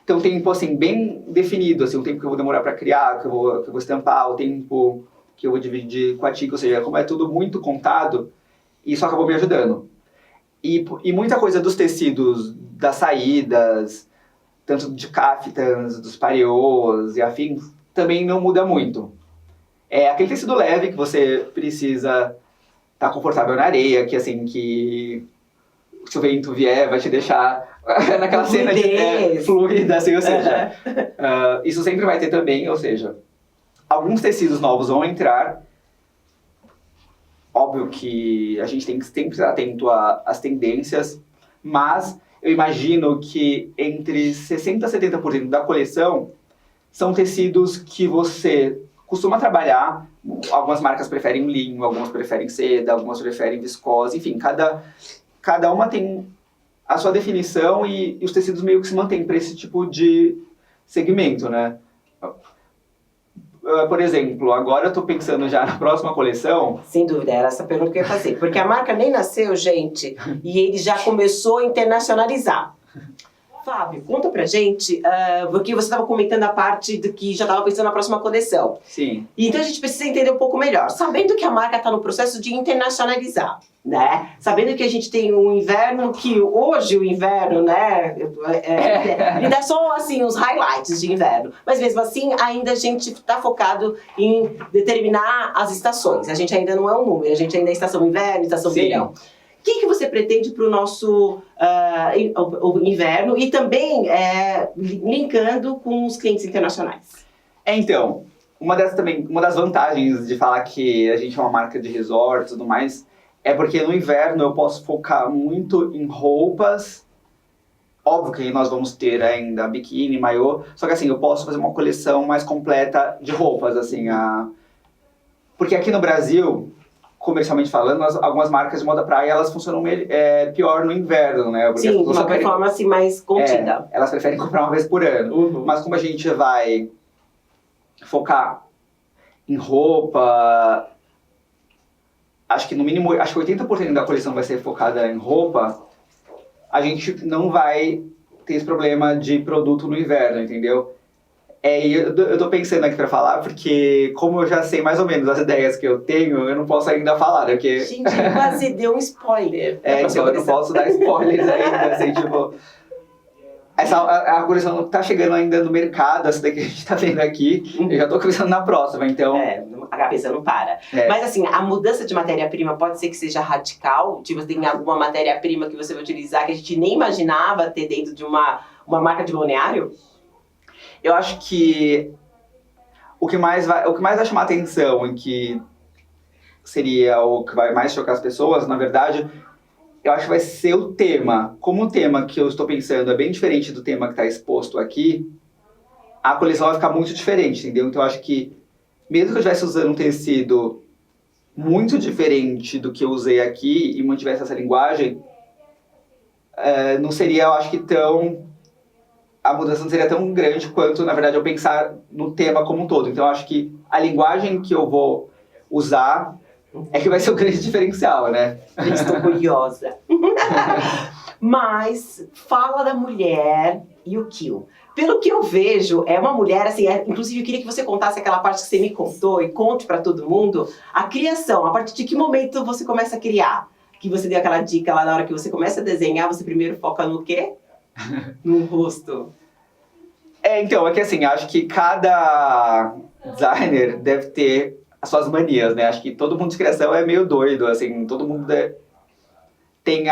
ter um tempo assim, bem definido, assim, o tempo que eu vou demorar para criar, que eu vou estampar, o tempo que eu vou dividir com a Tica, ou seja, como é tudo muito contado, isso acabou me ajudando. E muita coisa dos tecidos, das saídas, tanto de caftans, dos pareôs e afins, também não muda muito. É aquele tecido leve que você precisa estar confortável na areia, que assim, que se o vento vier vai te deixar naquela cena de fluida, assim, ou seja, isso sempre vai ter também, ou seja, alguns tecidos novos vão entrar. Óbvio que a gente tem que sempre estar atento às tendências, mas eu imagino que entre 60% a 70% da coleção são tecidos que você costuma trabalhar. Algumas marcas preferem linho, algumas preferem seda, algumas preferem viscose, enfim, cada uma tem a sua definição e os tecidos meio que se mantêm para esse tipo de segmento, né? Por exemplo, agora eu estou pensando já na próxima coleção. Sem dúvida, era essa pergunta que eu ia fazer. Porque a marca nem nasceu, gente, e ele já começou a internacionalizar. Fábio, conta pra gente, porque você estava comentando a parte de que já estava pensando na próxima coleção. Sim. Então a gente precisa entender um pouco melhor. Sabendo que a marca está no processo de internacionalizar, né? Sabendo que a gente tem um inverno, que hoje o inverno, né? Me dá só, assim, os highlights de inverno. Mas mesmo assim, ainda a gente está focado em determinar as estações. A gente ainda não é um número, a gente ainda é estação inverno, estação verão. O que você pretende para o nosso o inverno e também linkando com os clientes internacionais? Então, uma das vantagens de falar que a gente é uma marca de resort e tudo mais é porque no inverno eu posso focar muito em roupas. Óbvio que nós vamos ter ainda biquíni, maiô, só que assim, eu posso fazer uma coleção mais completa de roupas, assim, porque aqui no Brasil, comercialmente falando, algumas marcas de moda praia, elas funcionam pior no inverno, né? Porque sim, uma performance mais contida. Elas preferem comprar uma vez por ano. Mas como a gente vai focar em roupa, acho que no mínimo, acho que 80% da coleção vai ser focada em roupa, a gente não vai ter esse problema de produto no inverno, entendeu? Eu tô pensando aqui pra falar, porque como eu já sei mais ou menos as ideias que eu tenho, eu não posso ainda falar, né? Porque... Gente, quase deu um spoiler. Então eu não posso dar spoilers ainda, assim, tipo... A coleção não tá chegando ainda no mercado, essa daqui que a gente tá vendo aqui, eu já tô começando na próxima, então... A cabeça não para. Mas assim, a mudança de matéria-prima pode ser que seja radical, tipo, tem alguma matéria-prima que você vai utilizar que a gente nem imaginava ter dentro de uma marca de balneário? Eu acho que o que mais vai chamar atenção e que seria o que vai mais chocar as pessoas, na verdade, eu acho que vai ser o tema. Como o tema que eu estou pensando é bem diferente do tema que está exposto aqui, a coleção vai ficar muito diferente, entendeu? Então eu acho que, mesmo que eu estivesse usando um tecido muito diferente do que eu usei aqui e mantivesse essa linguagem, não seria, eu acho que a mudança não seria tão grande quanto, na verdade, eu pensar no tema como um todo. Então, eu acho que a linguagem que eu vou usar é que vai ser o grande diferencial, né? Estou curiosa. Mas fala da mulher e o Kill. Pelo que eu vejo, é uma mulher, assim, inclusive eu queria que você contasse aquela parte que você me contou e conte para todo mundo, a criação, a partir de que momento você começa a criar? Que você deu aquela dica lá na hora que você começa a desenhar, você primeiro foca no quê? No rosto. Então, é que assim, acho que cada designer deve ter as suas manias, né? Acho que todo mundo de criação é meio doido, assim, todo mundo tem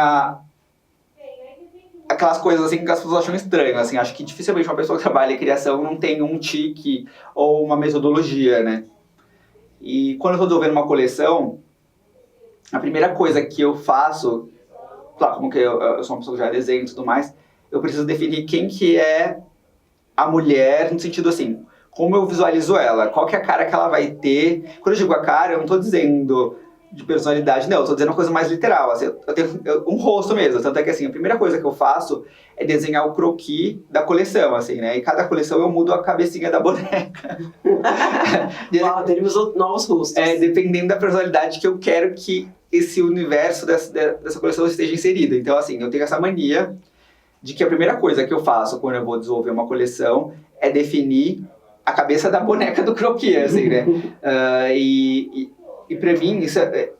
aquelas coisas assim que as pessoas acham estranho, assim, acho que dificilmente uma pessoa que trabalha em criação não tem um tique ou uma metodologia, né? E quando eu tô desenvolvendo uma coleção, a primeira coisa que eu faço, claro, como que eu sou uma pessoa que já desenha e tudo mais, eu preciso definir quem que é a mulher, no sentido assim, como eu visualizo ela, qual que é a cara que ela vai ter. Quando eu digo a cara, eu não tô dizendo de personalidade, não, eu tô dizendo uma coisa mais literal, assim, eu tenho um rosto mesmo, tanto é que assim, a primeira coisa que eu faço é desenhar o croquis da coleção, assim, né, e cada coleção eu mudo a cabecinha da boneca. Uau, teremos novos rostos. Dependendo da personalidade que eu quero que esse universo dessa coleção esteja inserido. Então, assim, eu tenho essa mania de que a primeira coisa que eu faço quando eu vou desenvolver uma coleção é definir a cabeça da boneca do croquis, assim, né? E pra mim, isso é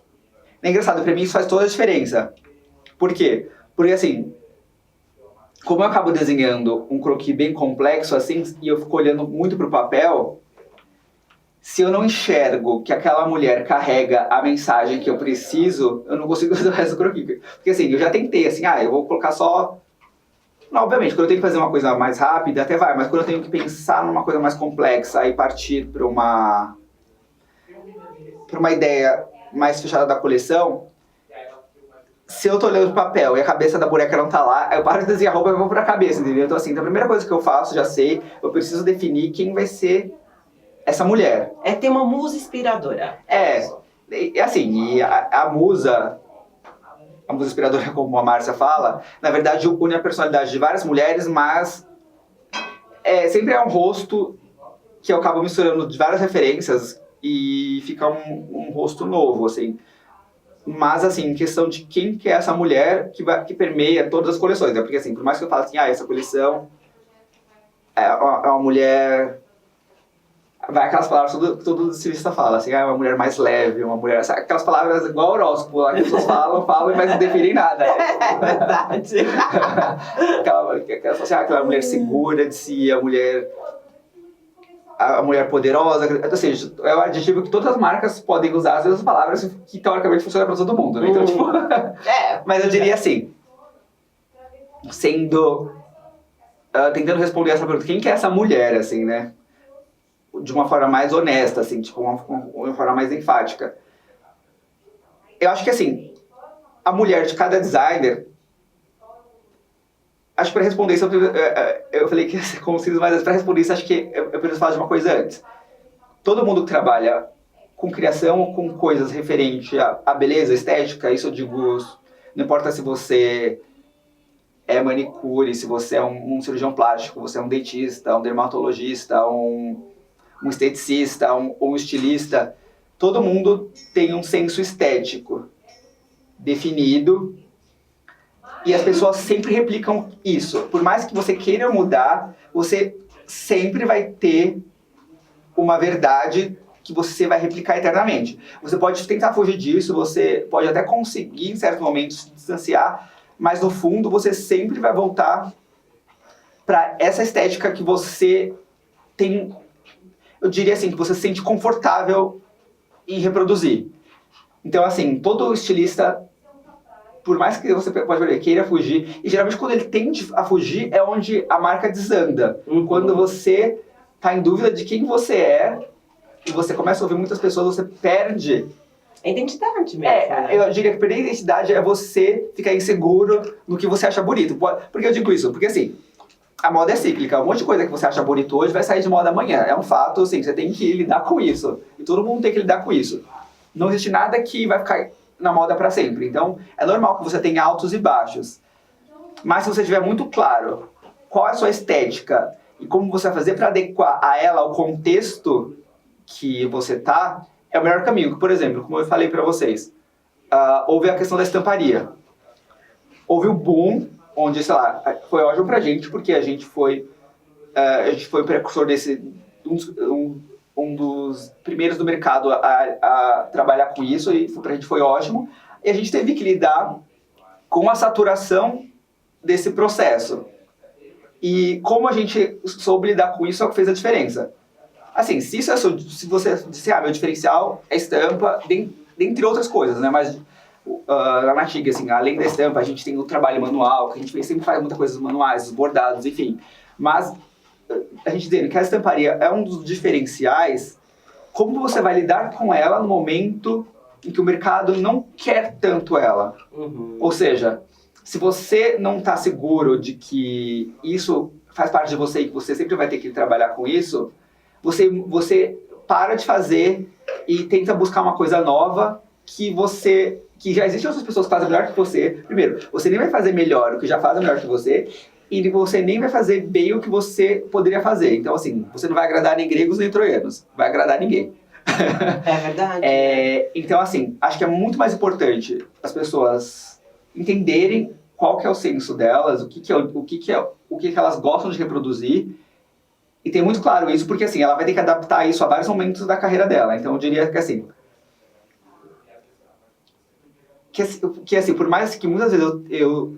engraçado, pra mim isso faz toda a diferença. Por quê? Porque, assim, como eu acabo desenhando um croquis bem complexo, assim, e eu fico olhando muito pro papel, se eu não enxergo que aquela mulher carrega a mensagem que eu preciso, eu não consigo fazer o resto do croquis. Porque, assim, eu já tentei, assim, eu vou colocar só... Não, obviamente, quando eu tenho que fazer uma coisa mais rápida, até vai, mas quando eu tenho que pensar numa coisa mais complexa e partir para uma ideia mais fechada da coleção, se eu tô olhando o papel e a cabeça da boneca não tá lá, eu paro de desenhar a roupa e vou pra cabeça, entendeu? Então, assim, a primeira coisa que eu faço, já sei, eu preciso definir quem vai ser essa mulher. É ter uma musa inspiradora. Assim, a musa inspiradora, como a Márcia fala, na verdade une a personalidade de várias mulheres, mas sempre é um rosto que eu acabo misturando de várias referências e fica um rosto novo, assim. Mas, assim, em questão de quem que é essa mulher que permeia todas as coleções, né? Porque, assim, por mais que eu fale assim, essa coleção é uma mulher... Vai aquelas palavras que todo estilista fala, assim, uma mulher mais leve, uma mulher... Aquelas palavras igual horóscopo, lá que as pessoas falam, mas não definem nada. É verdade. aquela mulher segura de si, a mulher poderosa, ou seja, é o adjetivo que todas as marcas podem usar, as mesmas palavras que teoricamente funcionam para todo mundo, né? Então, tipo... Mas eu diria assim, tentando responder essa pergunta, quem que é essa mulher, assim, né? De uma forma mais honesta, assim, tipo, uma forma mais enfática. Eu acho que, assim, a mulher de cada designer... Acho que para responder isso, eu falei que ia ser conciso, mas para responder isso, acho que eu preciso falar de uma coisa antes. Todo mundo que trabalha com criação ou com coisas referentes à beleza, estética, isso eu digo, não importa se você é manicure, se você é um cirurgião plástico, você é um dentista, um dermatologista, um esteticista, um estilista, todo mundo tem um senso estético definido e as pessoas sempre replicam isso. Por mais que você queira mudar, você sempre vai ter uma verdade que você vai replicar eternamente. Você pode tentar fugir disso, você pode até conseguir em certos momentos se distanciar, mas no fundo você sempre vai voltar para essa estética que você tem... Eu diria assim, que você se sente confortável em reproduzir. Então, assim, todo estilista, por mais que você pode ver, queira fugir, e geralmente quando ele tende a fugir é onde a marca desanda. Quando você está em dúvida de quem você é, e você começa a ouvir muitas pessoas, você perde... É identidade mesmo. Né? Eu diria que perder a identidade é você ficar inseguro no que você acha bonito. Por que eu digo isso? Porque, assim, a moda é cíclica. Um monte de coisa que você acha bonito hoje vai sair de moda amanhã. É um fato, assim, você tem que lidar com isso. E todo mundo tem que lidar com isso. Não existe nada que vai ficar na moda para sempre. Então, é normal que você tenha altos e baixos. Mas se você tiver muito claro qual é a sua estética e como você vai fazer para adequar a ela ao contexto que você tá, é o melhor caminho. Por exemplo, como eu falei para vocês, houve a questão da estamparia. Houve o boom, onde, sei lá, foi ótimo pra gente, porque a gente foi o precursor desse, um dos primeiros do mercado a trabalhar com isso, e pra gente foi ótimo. E a gente teve que lidar com a saturação desse processo. E como a gente soube lidar com isso é o que fez a diferença. Assim, se você disser, meu diferencial é estampa, dentre outras coisas, né? Mas lá na TIG, assim, além da estampa, a gente tem o trabalho manual, que a gente sempre faz muita coisa manuais, os bordados, enfim. Mas a gente dizendo que a estamparia é um dos diferenciais, como você vai lidar com ela no momento em que o mercado não quer tanto ela? Ou seja, se você não está seguro de que isso faz parte de você e que você sempre vai ter que trabalhar com isso, você para de fazer e tenta buscar uma coisa nova que já existem outras pessoas que fazem melhor que você. Primeiro, você nem vai fazer melhor o que já fazem melhor que você, e você nem vai fazer bem o que você poderia fazer. Então, assim, você não vai agradar nem gregos nem troianos, vai agradar ninguém. É verdade. Então, assim, acho que é muito mais importante as pessoas entenderem qual que é o senso delas, o que elas gostam de reproduzir, e ter muito claro isso, porque assim, ela vai ter que adaptar isso a vários momentos da carreira dela. Então, eu diria que assim, por mais que muitas vezes eu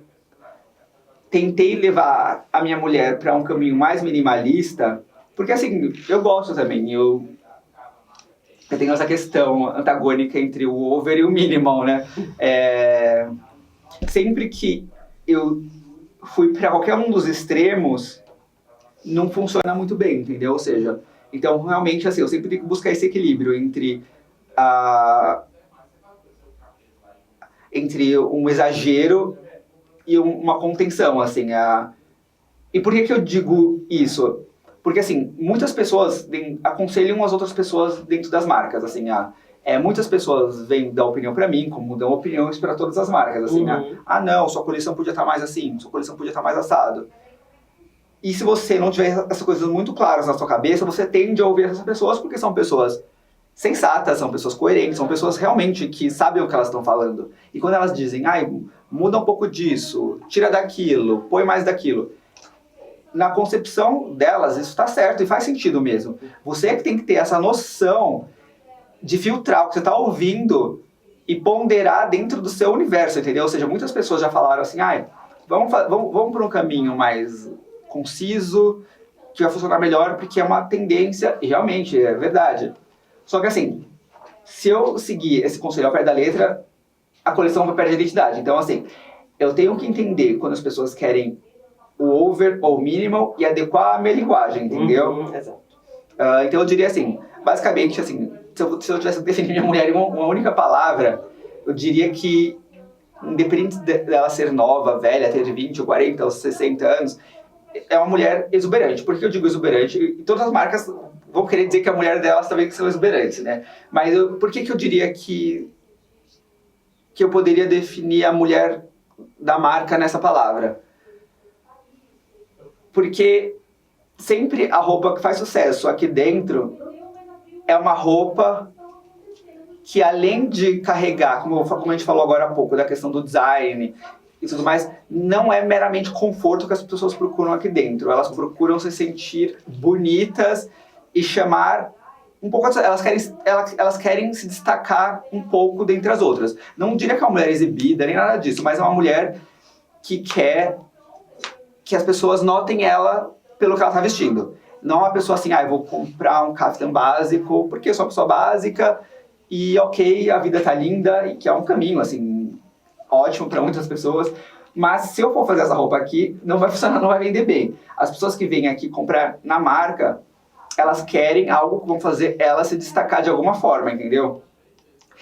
tentei levar a minha mulher para um caminho mais minimalista, porque assim, eu gosto também, eu tenho essa questão antagônica entre o over e o minimal, né? Sempre que eu fui para qualquer um dos extremos, não funciona muito bem, entendeu? Ou seja, então realmente assim, eu sempre tenho que buscar esse equilíbrio entre um exagero e uma contenção, assim. E por que eu digo isso? Porque, assim, muitas pessoas aconselham as outras pessoas dentro das marcas, assim, muitas pessoas vêm dar opinião pra mim, como dão opiniões para todas as marcas, assim, não, sua coleção podia estar mais assim, sua coleção podia estar mais assado. E se você não tiver essas coisas muito claras na sua cabeça, você tende a ouvir essas pessoas, porque são pessoas sensatas, são pessoas coerentes, são pessoas realmente que sabem o que elas estão falando. E quando elas dizem, muda um pouco disso, tira daquilo, põe mais daquilo, na concepção delas isso está certo e faz sentido mesmo. Você é que tem que ter essa noção de filtrar o que você está ouvindo e ponderar dentro do seu universo, entendeu? Ou seja, muitas pessoas já falaram assim, vamos para um caminho mais conciso, que vai funcionar melhor, porque é uma tendência, e realmente é verdade. Só que assim, se eu seguir esse conselho ao pé da letra, a coleção vai perder identidade. Então assim, eu tenho que entender quando as pessoas querem o over ou o minimal e adequar a minha linguagem, entendeu? Exato. Então eu diria assim, basicamente assim, se eu tivesse que definir minha mulher em uma única palavra, eu diria que, independente dela ser nova, velha, ter 20 ou 40 ou 60 anos, é uma mulher exuberante. Por que eu digo exuberante? E todas as marcas vão querer dizer que a mulher delas também são exuberantes, né? Mas por que eu diria que eu poderia definir a mulher da marca nessa palavra? Porque sempre a roupa que faz sucesso aqui dentro é uma roupa que, além de carregar, como a gente falou agora há pouco, da questão do design e tudo mais, não é meramente conforto que as pessoas procuram aqui dentro. Elas procuram se sentir bonitas e chamar um pouco... Elas querem se destacar um pouco dentre as outras. Não diria que é uma mulher exibida, nem nada disso, mas é uma mulher que quer que as pessoas notem ela pelo que ela está vestindo. Não é uma pessoa assim, eu vou comprar um caftan básico porque eu sou uma pessoa básica e ok, a vida tá linda, e que é um caminho, assim, ótimo para muitas pessoas. Mas se eu for fazer essa roupa aqui, não vai funcionar, não vai vender bem. As pessoas que vêm aqui comprar na marca, elas querem algo que vão fazer ela se destacar de alguma forma, entendeu?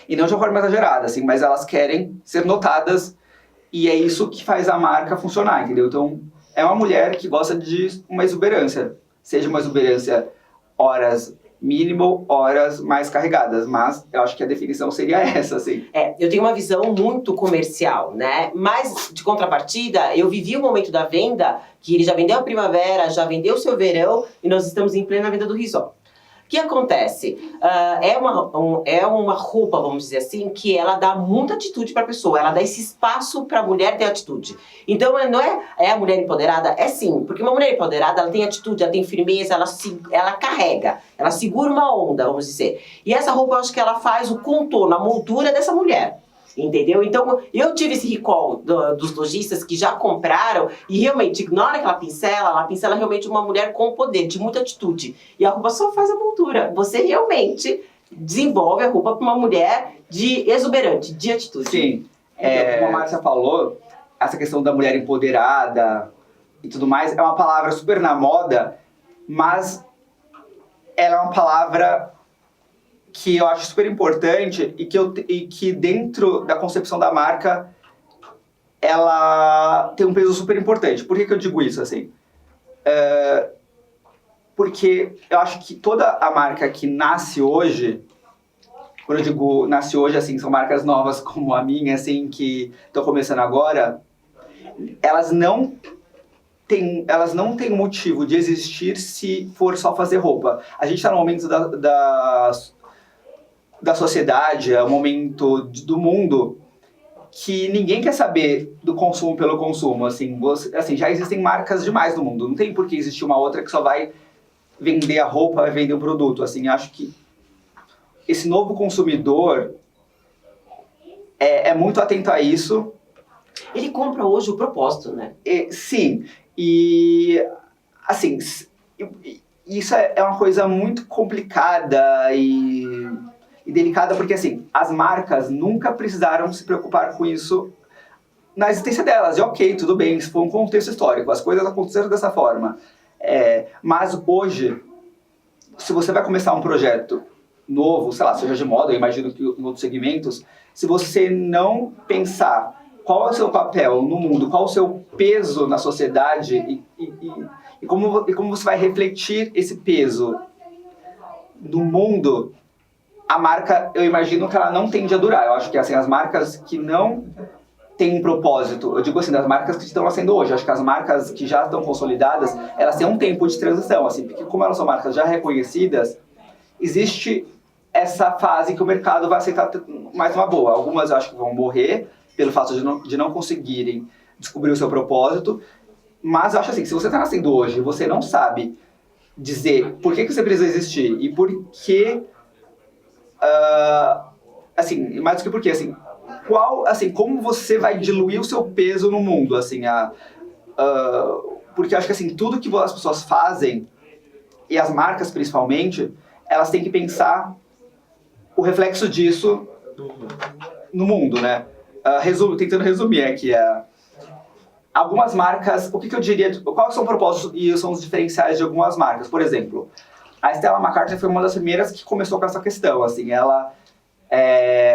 E não de uma forma exagerada, assim, mas elas querem ser notadas, e é isso que faz a marca funcionar, entendeu? Então, é uma mulher que gosta de uma exuberância. Seja uma exuberância horas mínimo horas mais carregadas, mas eu acho que a definição seria essa, assim. Eu tenho uma visão muito comercial, né? Mas, de contrapartida, eu vivi o momento da venda, que ele já vendeu a primavera, já vendeu o seu verão, e nós estamos em plena venda do risol. O que acontece? É uma roupa, vamos dizer assim, que ela dá muita atitude para a pessoa, ela dá esse espaço para a mulher ter atitude. Então, não é a mulher empoderada? É sim, porque uma mulher empoderada, ela tem atitude, ela tem firmeza, ela carrega, ela segura uma onda, vamos dizer. E essa roupa, eu acho que ela faz o contorno, a moldura dessa mulher. Entendeu? Então, eu tive esse recall dos lojistas que já compraram e realmente, na hora que ela pincela realmente uma mulher com poder, de muita atitude. E a roupa só faz a moldura. Você realmente desenvolve a roupa para uma mulher de exuberante, de atitude. Sim. Como a Márcia falou, essa questão da mulher empoderada e tudo mais é uma palavra super na moda, mas ela é uma palavra que eu acho super importante e que dentro da concepção da marca ela tem um peso super importante. Por que eu digo isso, assim? Porque eu acho que toda a marca que nasce hoje, quando eu digo nasce hoje, assim, são marcas novas como a minha, assim, que estão começando agora, elas não têm motivo de existir se for só fazer roupa. A gente está no momento da sociedade, é o momento do mundo que ninguém quer saber do consumo pelo consumo. Assim, já existem marcas demais no mundo. Não tem por que existir uma outra que só vai vender a roupa, vai vender o produto. Assim, acho que esse novo consumidor é muito atento a isso. Ele compra hoje o propósito, né? Sim. E, assim, isso é uma coisa muito complicada e delicada, porque assim, as marcas nunca precisaram se preocupar com isso na existência delas. E ok, tudo bem, isso foi um contexto histórico, as coisas aconteceram dessa forma. Mas hoje, se você vai começar um projeto novo, sei lá, seja de moda, eu imagino que em outros segmentos, se você não pensar qual é o seu papel no mundo, qual é o seu peso na sociedade e como você vai refletir esse peso no mundo, a marca, eu imagino que ela não tende a durar. Eu acho que assim, as marcas que não têm um propósito, eu digo assim, das marcas que estão nascendo hoje, eu acho que as marcas que já estão consolidadas, elas têm um tempo de transição, assim, porque como elas são marcas já reconhecidas, existe essa fase que o mercado vai aceitar mais uma boa. Algumas eu acho que vão morrer pelo fato de não conseguirem descobrir o seu propósito, mas eu acho assim, se você está nascendo hoje e você não sabe dizer por que você precisa existir e por que assim, mais do que porque, assim, como você vai diluir o seu peso no mundo, assim, porque eu acho que, assim, tudo que as pessoas fazem, e as marcas principalmente, elas têm que pensar o reflexo disso no mundo, né? Tentando resumir aqui, algumas marcas, o que eu diria, quais são os propósitos e são os diferenciais de algumas marcas? Por exemplo, a Stella McCartney foi uma das primeiras que começou com essa questão, assim, ela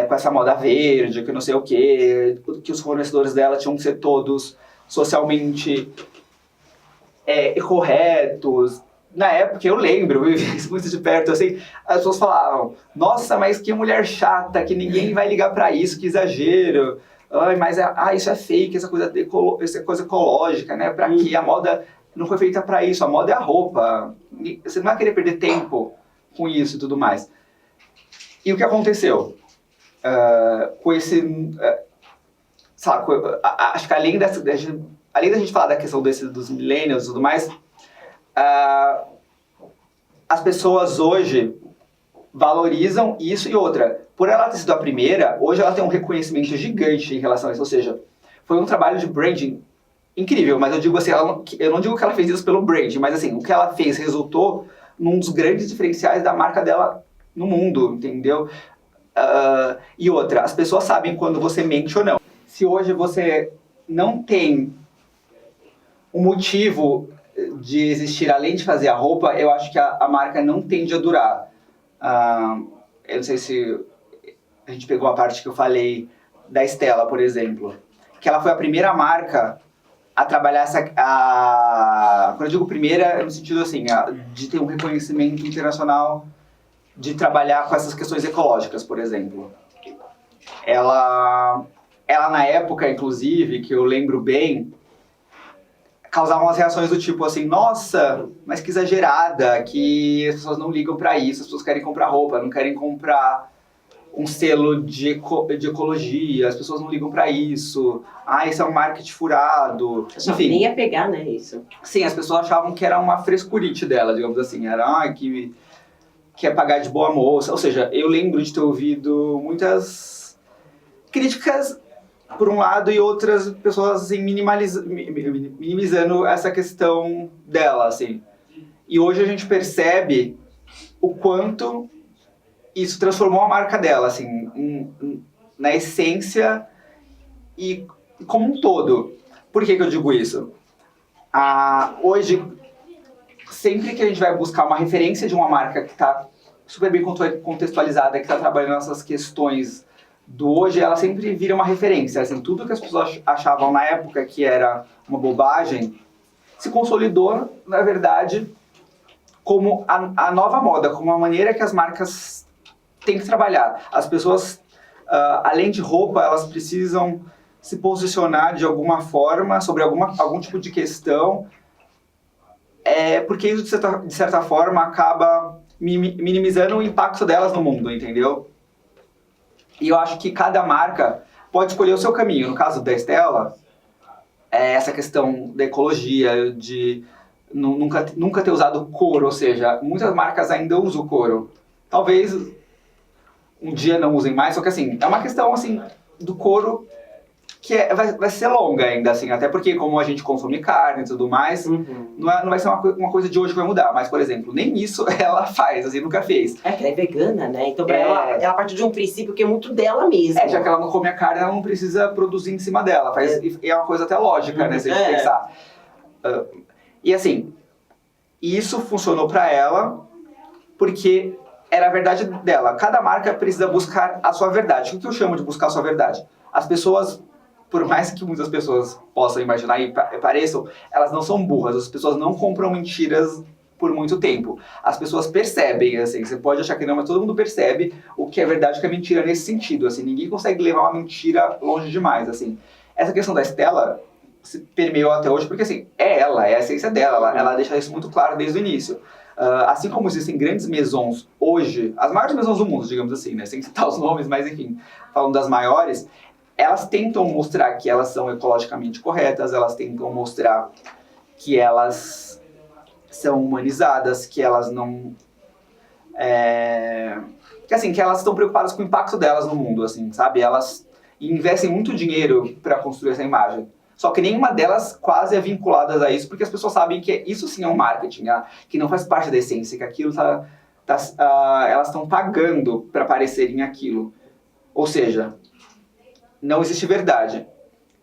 com essa moda verde, que não sei o que os fornecedores dela tinham que ser todos socialmente corretos. Na época, eu lembro, eu vi isso muito de perto, assim, as pessoas falavam, nossa, mas que mulher chata, que ninguém vai ligar pra isso, que exagero. Ai, mas isso é fake, essa coisa ecológica, né? Pra que a moda não foi feita pra isso, a moda é a roupa. Você não vai querer perder tempo com isso e tudo mais. E o que aconteceu? Com esse... sabe, acho que além da gente falar da questão dos millennials e tudo mais, as pessoas hoje valorizam isso e outra. Por ela ter sido a primeira, hoje ela tem um reconhecimento gigante em relação a isso. Ou seja, foi um trabalho de branding incrível, mas eu digo assim, eu não digo que ela fez isso pelo branding, mas assim, o que ela fez resultou num dos grandes diferenciais da marca dela no mundo, entendeu? E outra, as pessoas sabem quando você mente ou não. Se hoje você não tem um motivo de existir além de fazer a roupa, eu acho que a marca não tende a durar. Eu não sei se a gente pegou a parte que eu falei da Stella, por exemplo, que ela foi a primeira marca a trabalhar quando eu digo primeira, no sentido assim, de ter um reconhecimento internacional de trabalhar com essas questões ecológicas, por exemplo. Ela na época, inclusive, que eu lembro bem, causava umas reações do tipo assim, nossa, mas que exagerada, que as pessoas não ligam pra isso, as pessoas querem comprar roupa, não querem comprar um selo de ecologia, as pessoas não ligam pra isso, isso é um marketing furado, enfim. Nem ia pegar, né, isso. Sim, as pessoas achavam que era uma frescurite dela, digamos assim, era, que é pagar de boa moça, ou seja, eu lembro de ter ouvido muitas críticas por um lado e outras pessoas assim, minimizando essa questão dela, assim. E hoje a gente percebe o quanto isso transformou a marca dela, assim, na essência e como um todo. Por que eu digo isso? Hoje, sempre que a gente vai buscar uma referência de uma marca que está super bem contextualizada, que está trabalhando essas questões do hoje, ela sempre vira uma referência. Assim, tudo que as pessoas achavam na época que era uma bobagem, se consolidou, na verdade, como a nova moda, como a maneira que as marcas têm que trabalhar. As pessoas, além de roupa, elas precisam se posicionar de alguma forma sobre algum tipo de questão, porque isso, de certa forma, acaba minimizando o impacto delas no mundo, entendeu? E eu acho que cada marca pode escolher o seu caminho. No caso da Stella, essa questão da ecologia, de nunca ter usado couro, ou seja, muitas marcas ainda usam couro. Talvez um dia não usem mais, só que assim, é uma questão assim, do couro que vai ser longa ainda, assim, até porque como a gente consome carne e tudo mais, não vai ser uma coisa de hoje que vai mudar, mas, por exemplo, nem isso ela faz, assim, nunca fez. Que ela é vegana, né? Então pra ela parte de um princípio que é muito dela mesma. Já que ela não come a carne, ela não precisa produzir em cima dela, e é uma coisa até lógica, né, se a gente pensar. E assim, isso funcionou pra ela, porque era a verdade dela. Cada marca precisa buscar a sua verdade. O que eu chamo de buscar a sua verdade? As pessoas, por mais que muitas pessoas possam imaginar e pareçam, elas não são burras. As pessoas não compram mentiras por muito tempo. As pessoas percebem, assim, você pode achar que não, mas todo mundo percebe o que é verdade e o que é mentira nesse sentido, assim. Ninguém consegue levar uma mentira longe demais, assim. Essa questão da Stella se permeou até hoje porque, assim, é a essência dela. Ela deixa isso muito claro desde o início. Assim como existem grandes maisons hoje, as maiores maisons do mundo, digamos assim, né, sem citar os nomes, mas enfim, falando das maiores, elas tentam mostrar que elas são ecologicamente corretas, elas tentam mostrar que elas são humanizadas, que elas não... que elas estão preocupadas com o impacto delas no mundo, assim, sabe? Elas investem muito dinheiro para construir essa imagem. Só que nenhuma delas quase é vinculada a isso, porque as pessoas sabem que isso sim é um marketing, que não faz parte da essência, que aquilo elas estão pagando para aparecerem aquilo. Ou seja, não existe verdade.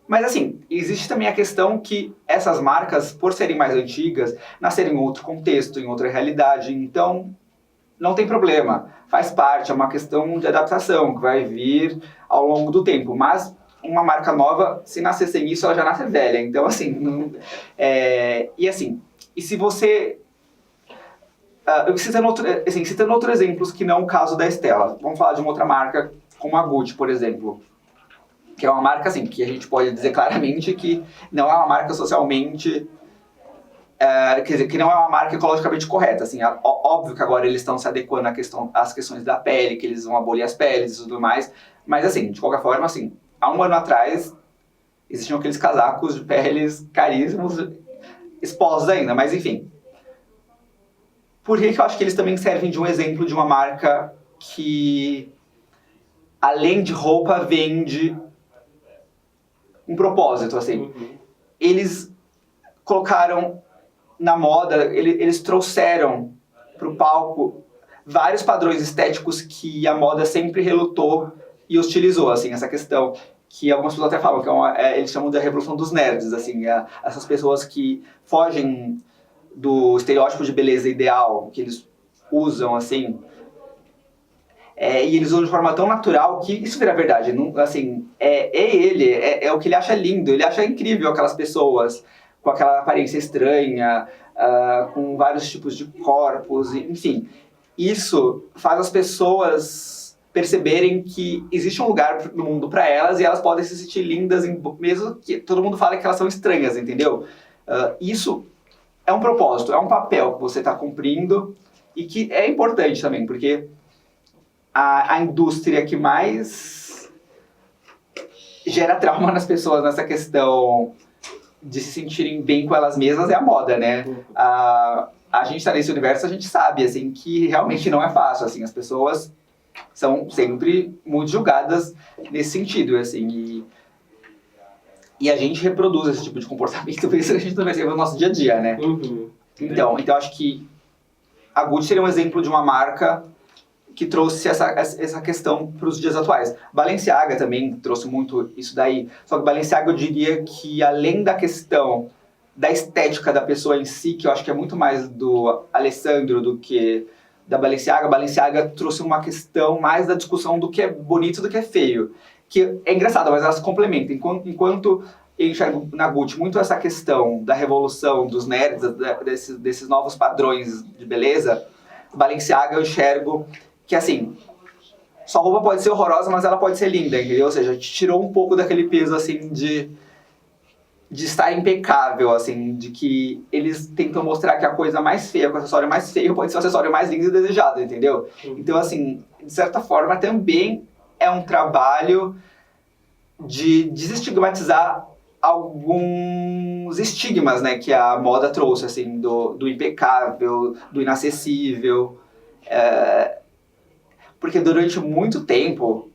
Mas assim, existe também a questão que essas marcas, por serem mais antigas, nasceram em outro contexto, em outra realidade, então não tem problema, faz parte, é uma questão de adaptação que vai vir ao longo do tempo, mas uma marca nova, se nascer sem isso, ela já nasce velha. Então, assim, e se você... citando outros exemplos que não o caso da Stella, vamos falar de uma outra marca, como a Gucci, por exemplo, que é uma marca, assim, que a gente pode dizer claramente que não é uma marca socialmente... quer dizer, que não é uma marca ecologicamente correta, assim, óbvio que agora eles estão se adequando às questões da pele, que eles vão abolir as peles e tudo mais, mas, assim, de qualquer forma, assim, há um ano atrás, existiam aqueles casacos de peles caríssimos, expostos ainda, mas enfim. Por que eu acho que eles também servem de um exemplo de uma marca que, além de roupa, vende um propósito, assim. Eles colocaram na moda, eles trouxeram para o palco vários padrões estéticos que a moda sempre relutou e hostilizou, assim, essa questão que algumas pessoas até falam que eles chamam de revolução dos nerds, assim, essas pessoas que fogem do estereótipo de beleza ideal que eles usam, assim, e eles usam de forma tão natural que isso vira verdade, não, assim, é o que ele acha lindo, ele acha incrível aquelas pessoas com aquela aparência estranha, com vários tipos de corpos, enfim. isso faz as pessoas perceberem que existe um lugar no mundo para elas e elas podem se sentir lindas, mesmo que todo mundo fale que elas são estranhas, entendeu? Isso é um propósito, é um papel que você está cumprindo e que é importante também, porque a indústria que mais gera trauma nas pessoas nessa questão de se sentirem bem com elas mesmas é a moda, né? A gente tá nesse universo, a gente sabe, assim, que realmente não é fácil, assim, as pessoas são sempre muito julgadas nesse sentido, assim, e a gente reproduz esse tipo de comportamento, por isso que a gente não percebe no nosso dia a dia, né? Então acho que a Gucci seria um exemplo de uma marca que trouxe essa questão para os dias atuais. Balenciaga também trouxe muito isso daí, só que Balenciaga eu diria que além da questão da estética da pessoa em si, que eu acho que é muito mais do Alessandro do que da Balenciaga, Balenciaga trouxe uma questão mais da discussão do que é bonito e do que é feio, que é engraçado, mas elas se complementam. Enquanto eu enxergo na Gucci muito essa questão da revolução dos nerds, desses novos padrões de beleza, Balenciaga eu enxergo que, assim, sua roupa pode ser horrorosa, mas ela pode ser linda, entendeu? Ou seja, te tirou um pouco daquele peso, assim, de estar impecável, assim, de que eles tentam mostrar que a coisa mais feia, o acessório mais feio pode ser o acessório mais lindo e desejado, entendeu? Então, assim, de certa forma, também é um trabalho de desestigmatizar alguns estigmas, né, que a moda trouxe, assim, do impecável, do inacessível, porque durante muito tempo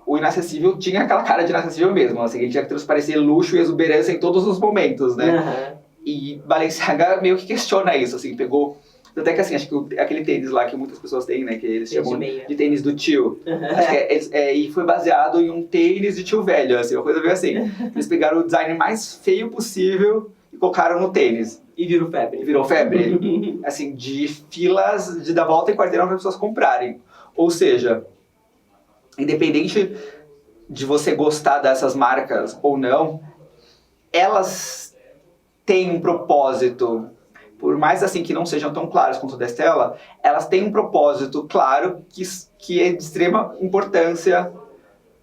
o inacessível tinha aquela cara de inacessível mesmo, assim, a gente tinha que transparecer luxo e exuberância em todos os momentos, né? E Balenciaga meio que questiona isso, assim, pegou... Até que, assim, acho que aquele tênis lá que muitas pessoas têm, né, que eles chamam de tênis do tio, acho que e foi baseado em um tênis de tio velho, assim, uma coisa meio assim. Eles pegaram o design mais feio possível e colocaram no tênis. E virou febre. Virou febre, assim, de filas de dar volta em quarteirão para as pessoas comprarem. Ou seja, independente de você gostar dessas marcas ou não, elas têm um propósito, por mais assim que não sejam tão claras quanto o da Estela, elas têm um propósito claro que é de extrema importância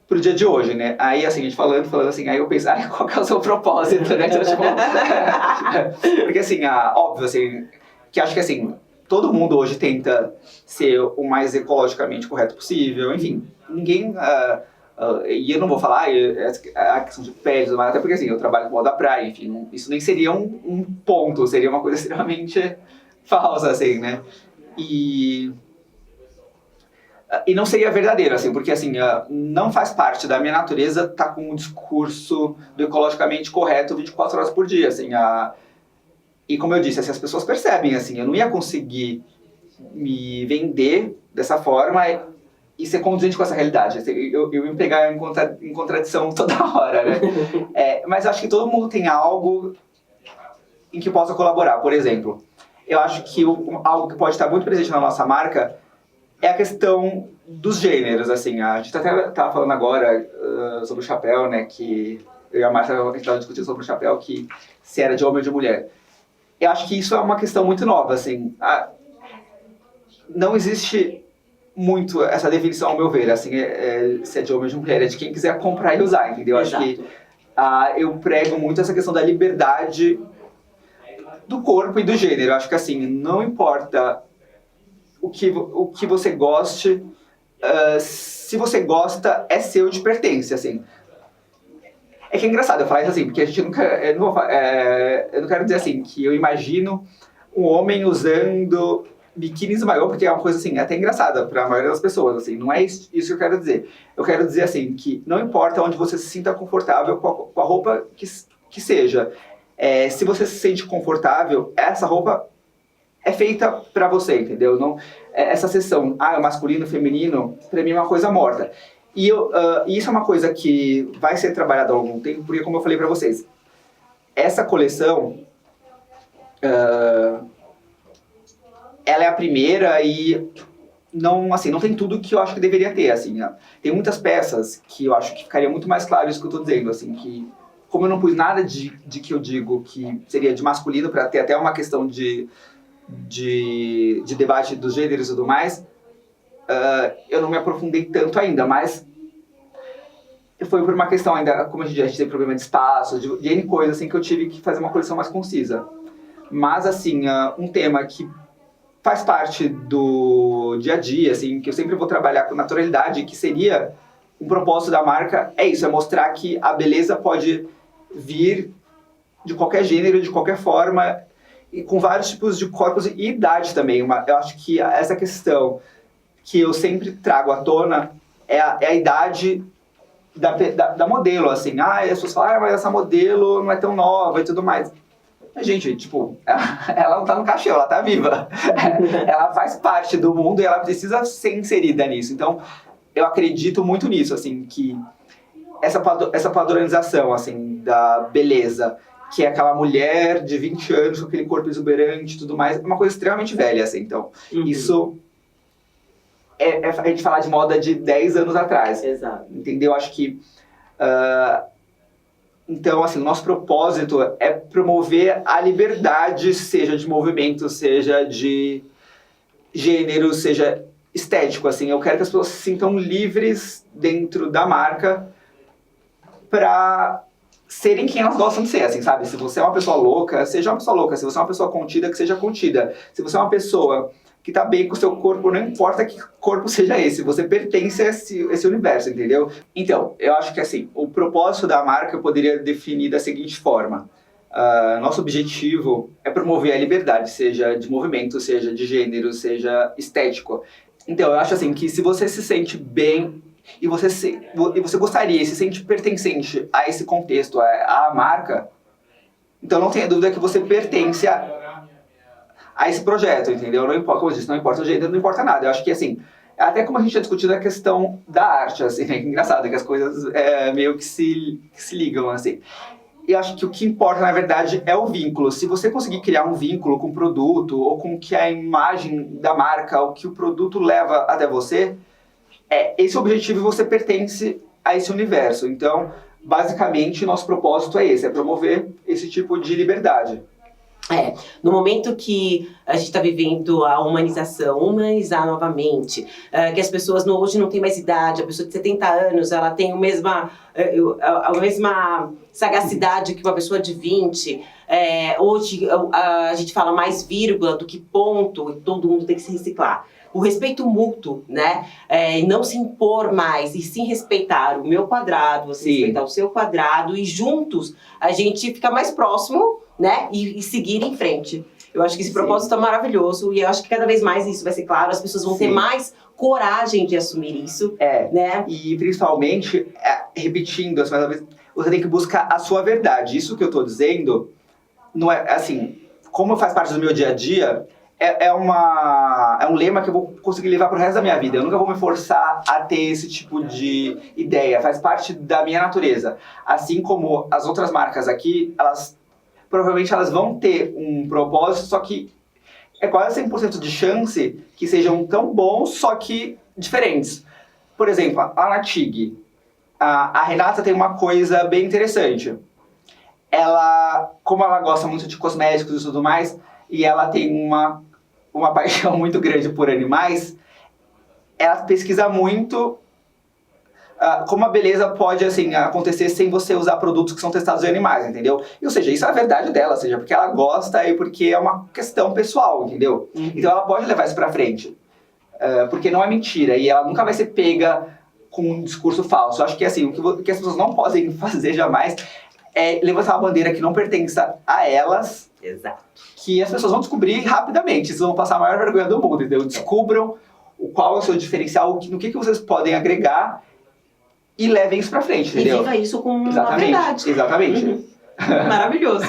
pro dia de hoje, né? Aí, assim, a gente falando assim, aí eu penso, qual que é o seu propósito, né? Então, tipo, porque, assim, óbvio, assim, que acho que, assim, todo mundo hoje tenta ser o mais ecologicamente correto possível, enfim, ninguém... e eu não vou falar a questão de peles, até porque, assim, eu trabalho com moda praia, enfim, isso nem seria um ponto, seria uma coisa extremamente falsa, assim, né? E não seria verdadeiro, assim, porque, assim, não faz parte da minha natureza estar com um discurso do ecologicamente correto 24 horas por dia, assim, e como eu disse, assim, as pessoas percebem, assim, eu não ia conseguir me vender dessa forma e ser condizente com essa realidade. Eu ia me pegar em contradição toda hora, né? Mas eu acho que todo mundo tem algo em que possa colaborar. Por exemplo, eu acho que algo que pode estar muito presente na nossa marca é a questão dos gêneros, assim. A gente até estava falando agora sobre o chapéu, né? Que eu e a Marta estava discutindo sobre o chapéu, que se era de homem ou de mulher. Eu acho que isso é uma questão muito nova, assim. Não existe muito essa definição, ao meu ver, assim, se é de homem ou de mulher, é de quem quiser comprar e usar, entendeu? Exato. Acho que eu prego muito essa questão da liberdade do corpo e do gênero. Acho que, assim, não importa o que você goste, se você gosta, é seu, te pertence, assim. É que é engraçado eu falar isso assim, porque a gente nunca... Eu não quero dizer assim, que eu imagino um homem usando biquínis maior, porque é uma coisa assim, até engraçada para a maioria das pessoas, assim, não é isso que eu quero dizer. Eu quero dizer assim, que não importa onde você se sinta confortável com a roupa que seja. Se você se sente confortável, essa roupa é feita para você, entendeu? Não, essa seção, masculino, feminino, para mim é uma coisa morta. E isso é uma coisa que vai ser trabalhada há algum tempo, porque como eu falei para vocês, essa coleção, ela é a primeira e não tem tudo que eu acho que deveria ter, assim. Tem muitas peças que eu acho que ficaria muito mais claro isso que eu estou dizendo, assim, que como eu não pus nada de que eu digo que seria de masculino, para ter até uma questão de de debate dos gêneros e tudo mais, eu não me aprofundei tanto ainda, mas foi por uma questão ainda, como a gente tem problema de espaço, de N coisas, assim, que eu tive que fazer uma coleção mais concisa. Mas, assim, um tema que faz parte do dia a dia, assim, que eu sempre vou trabalhar com naturalidade, que seria um propósito da marca, é isso, é mostrar que a beleza pode vir de qualquer gênero, de qualquer forma, e com vários tipos de corpos e idade também. Eu acho que essa questão que eu sempre trago à tona é a idade da modelo, assim. As pessoas falam, mas essa modelo não é tão nova e tudo mais. Mas, gente, tipo, ela não tá no caixão, ela tá viva. Ela faz parte do mundo e ela precisa ser inserida nisso. Então, eu acredito muito nisso, assim, que essa padronização, assim, da beleza, que é aquela mulher de 20 anos com aquele corpo exuberante e tudo mais, é uma coisa extremamente velha, assim. Então, isso é a gente falar de moda de 10 anos atrás. Exato. Entendeu? Acho que... então, assim, o nosso propósito é promover a liberdade, seja de movimento, seja de gênero, seja estético, assim. Eu quero que as pessoas se sintam livres dentro da marca para serem quem elas gostam de ser, assim, sabe? Se você é uma pessoa louca, seja uma pessoa louca. Se você é uma pessoa contida, que seja contida. Se você é uma pessoa que tá bem com o seu corpo, não importa que corpo seja esse, você pertence a esse universo, entendeu? Então, eu acho que, assim, o propósito da marca eu poderia definir da seguinte forma. Nosso objetivo é promover a liberdade, seja de movimento, seja de gênero, seja estético. Então, eu acho, assim, que se você se sente bem e você gostaria e se sente pertencente a esse contexto, à marca, então não tenha dúvida que você pertence a esse projeto, entendeu? Não importa, como eu disse, não importa o gênero, não importa nada. Eu acho que, assim, até como a gente tinha discutido a questão da arte, assim, é engraçado que as coisas meio que se ligam, assim. E eu acho que o que importa, na verdade, é o vínculo. Se você conseguir criar um vínculo com o produto, ou com que a imagem da marca, o que o produto leva até você, esse objetivo, você pertence a esse universo. Então, basicamente, nosso propósito é esse, é promover esse tipo de liberdade. No momento que a gente está vivendo a humanizar novamente, que as pessoas hoje não têm mais idade, a pessoa de 70 anos, ela tem a mesma sagacidade que uma pessoa de 20, hoje a gente fala mais vírgula do que ponto, e todo mundo tem que se reciclar. O respeito mútuo, né? Não se impor mais, e sim respeitar o meu quadrado, você respeitar o seu quadrado, e juntos a gente fica mais próximo, né? E seguir em frente. Eu acho que esse propósito é maravilhoso, e eu acho que cada vez mais isso vai ser claro, as pessoas vão ter mais coragem de assumir isso, né? E principalmente, repetindo, você tem que buscar a sua verdade. Isso que eu tô dizendo, não é, assim, como faz parte do meu dia a dia, é um lema que eu vou conseguir levar pro resto da minha vida. Eu nunca vou me forçar a ter esse tipo de ideia. Faz parte da minha natureza. Assim como as outras marcas aqui, provavelmente elas vão ter um propósito, só que é quase 100% de chance que sejam tão bons, só que diferentes. Por exemplo, a Natig, a Renata tem uma coisa bem interessante. Como ela gosta muito de cosméticos e tudo mais, e ela tem uma paixão muito grande por animais, ela pesquisa muito como a beleza pode, assim, acontecer sem você usar produtos que são testados em animais, entendeu? Ou seja, isso é a verdade dela, ou seja, porque ela gosta e porque é uma questão pessoal, entendeu? Então ela pode levar isso pra frente, porque não é mentira, e ela nunca vai ser pega com um discurso falso. Eu acho que, assim, o que as pessoas não podem fazer jamais é levantar uma bandeira que não pertence a elas. Exato. Que as pessoas vão descobrir rapidamente, vocês vão passar a maior vergonha do mundo, entendeu? Descubram qual é o seu diferencial, no que vocês podem agregar e levem isso pra frente, entendeu? E viva isso com uma verdade. Exatamente. Maravilhoso.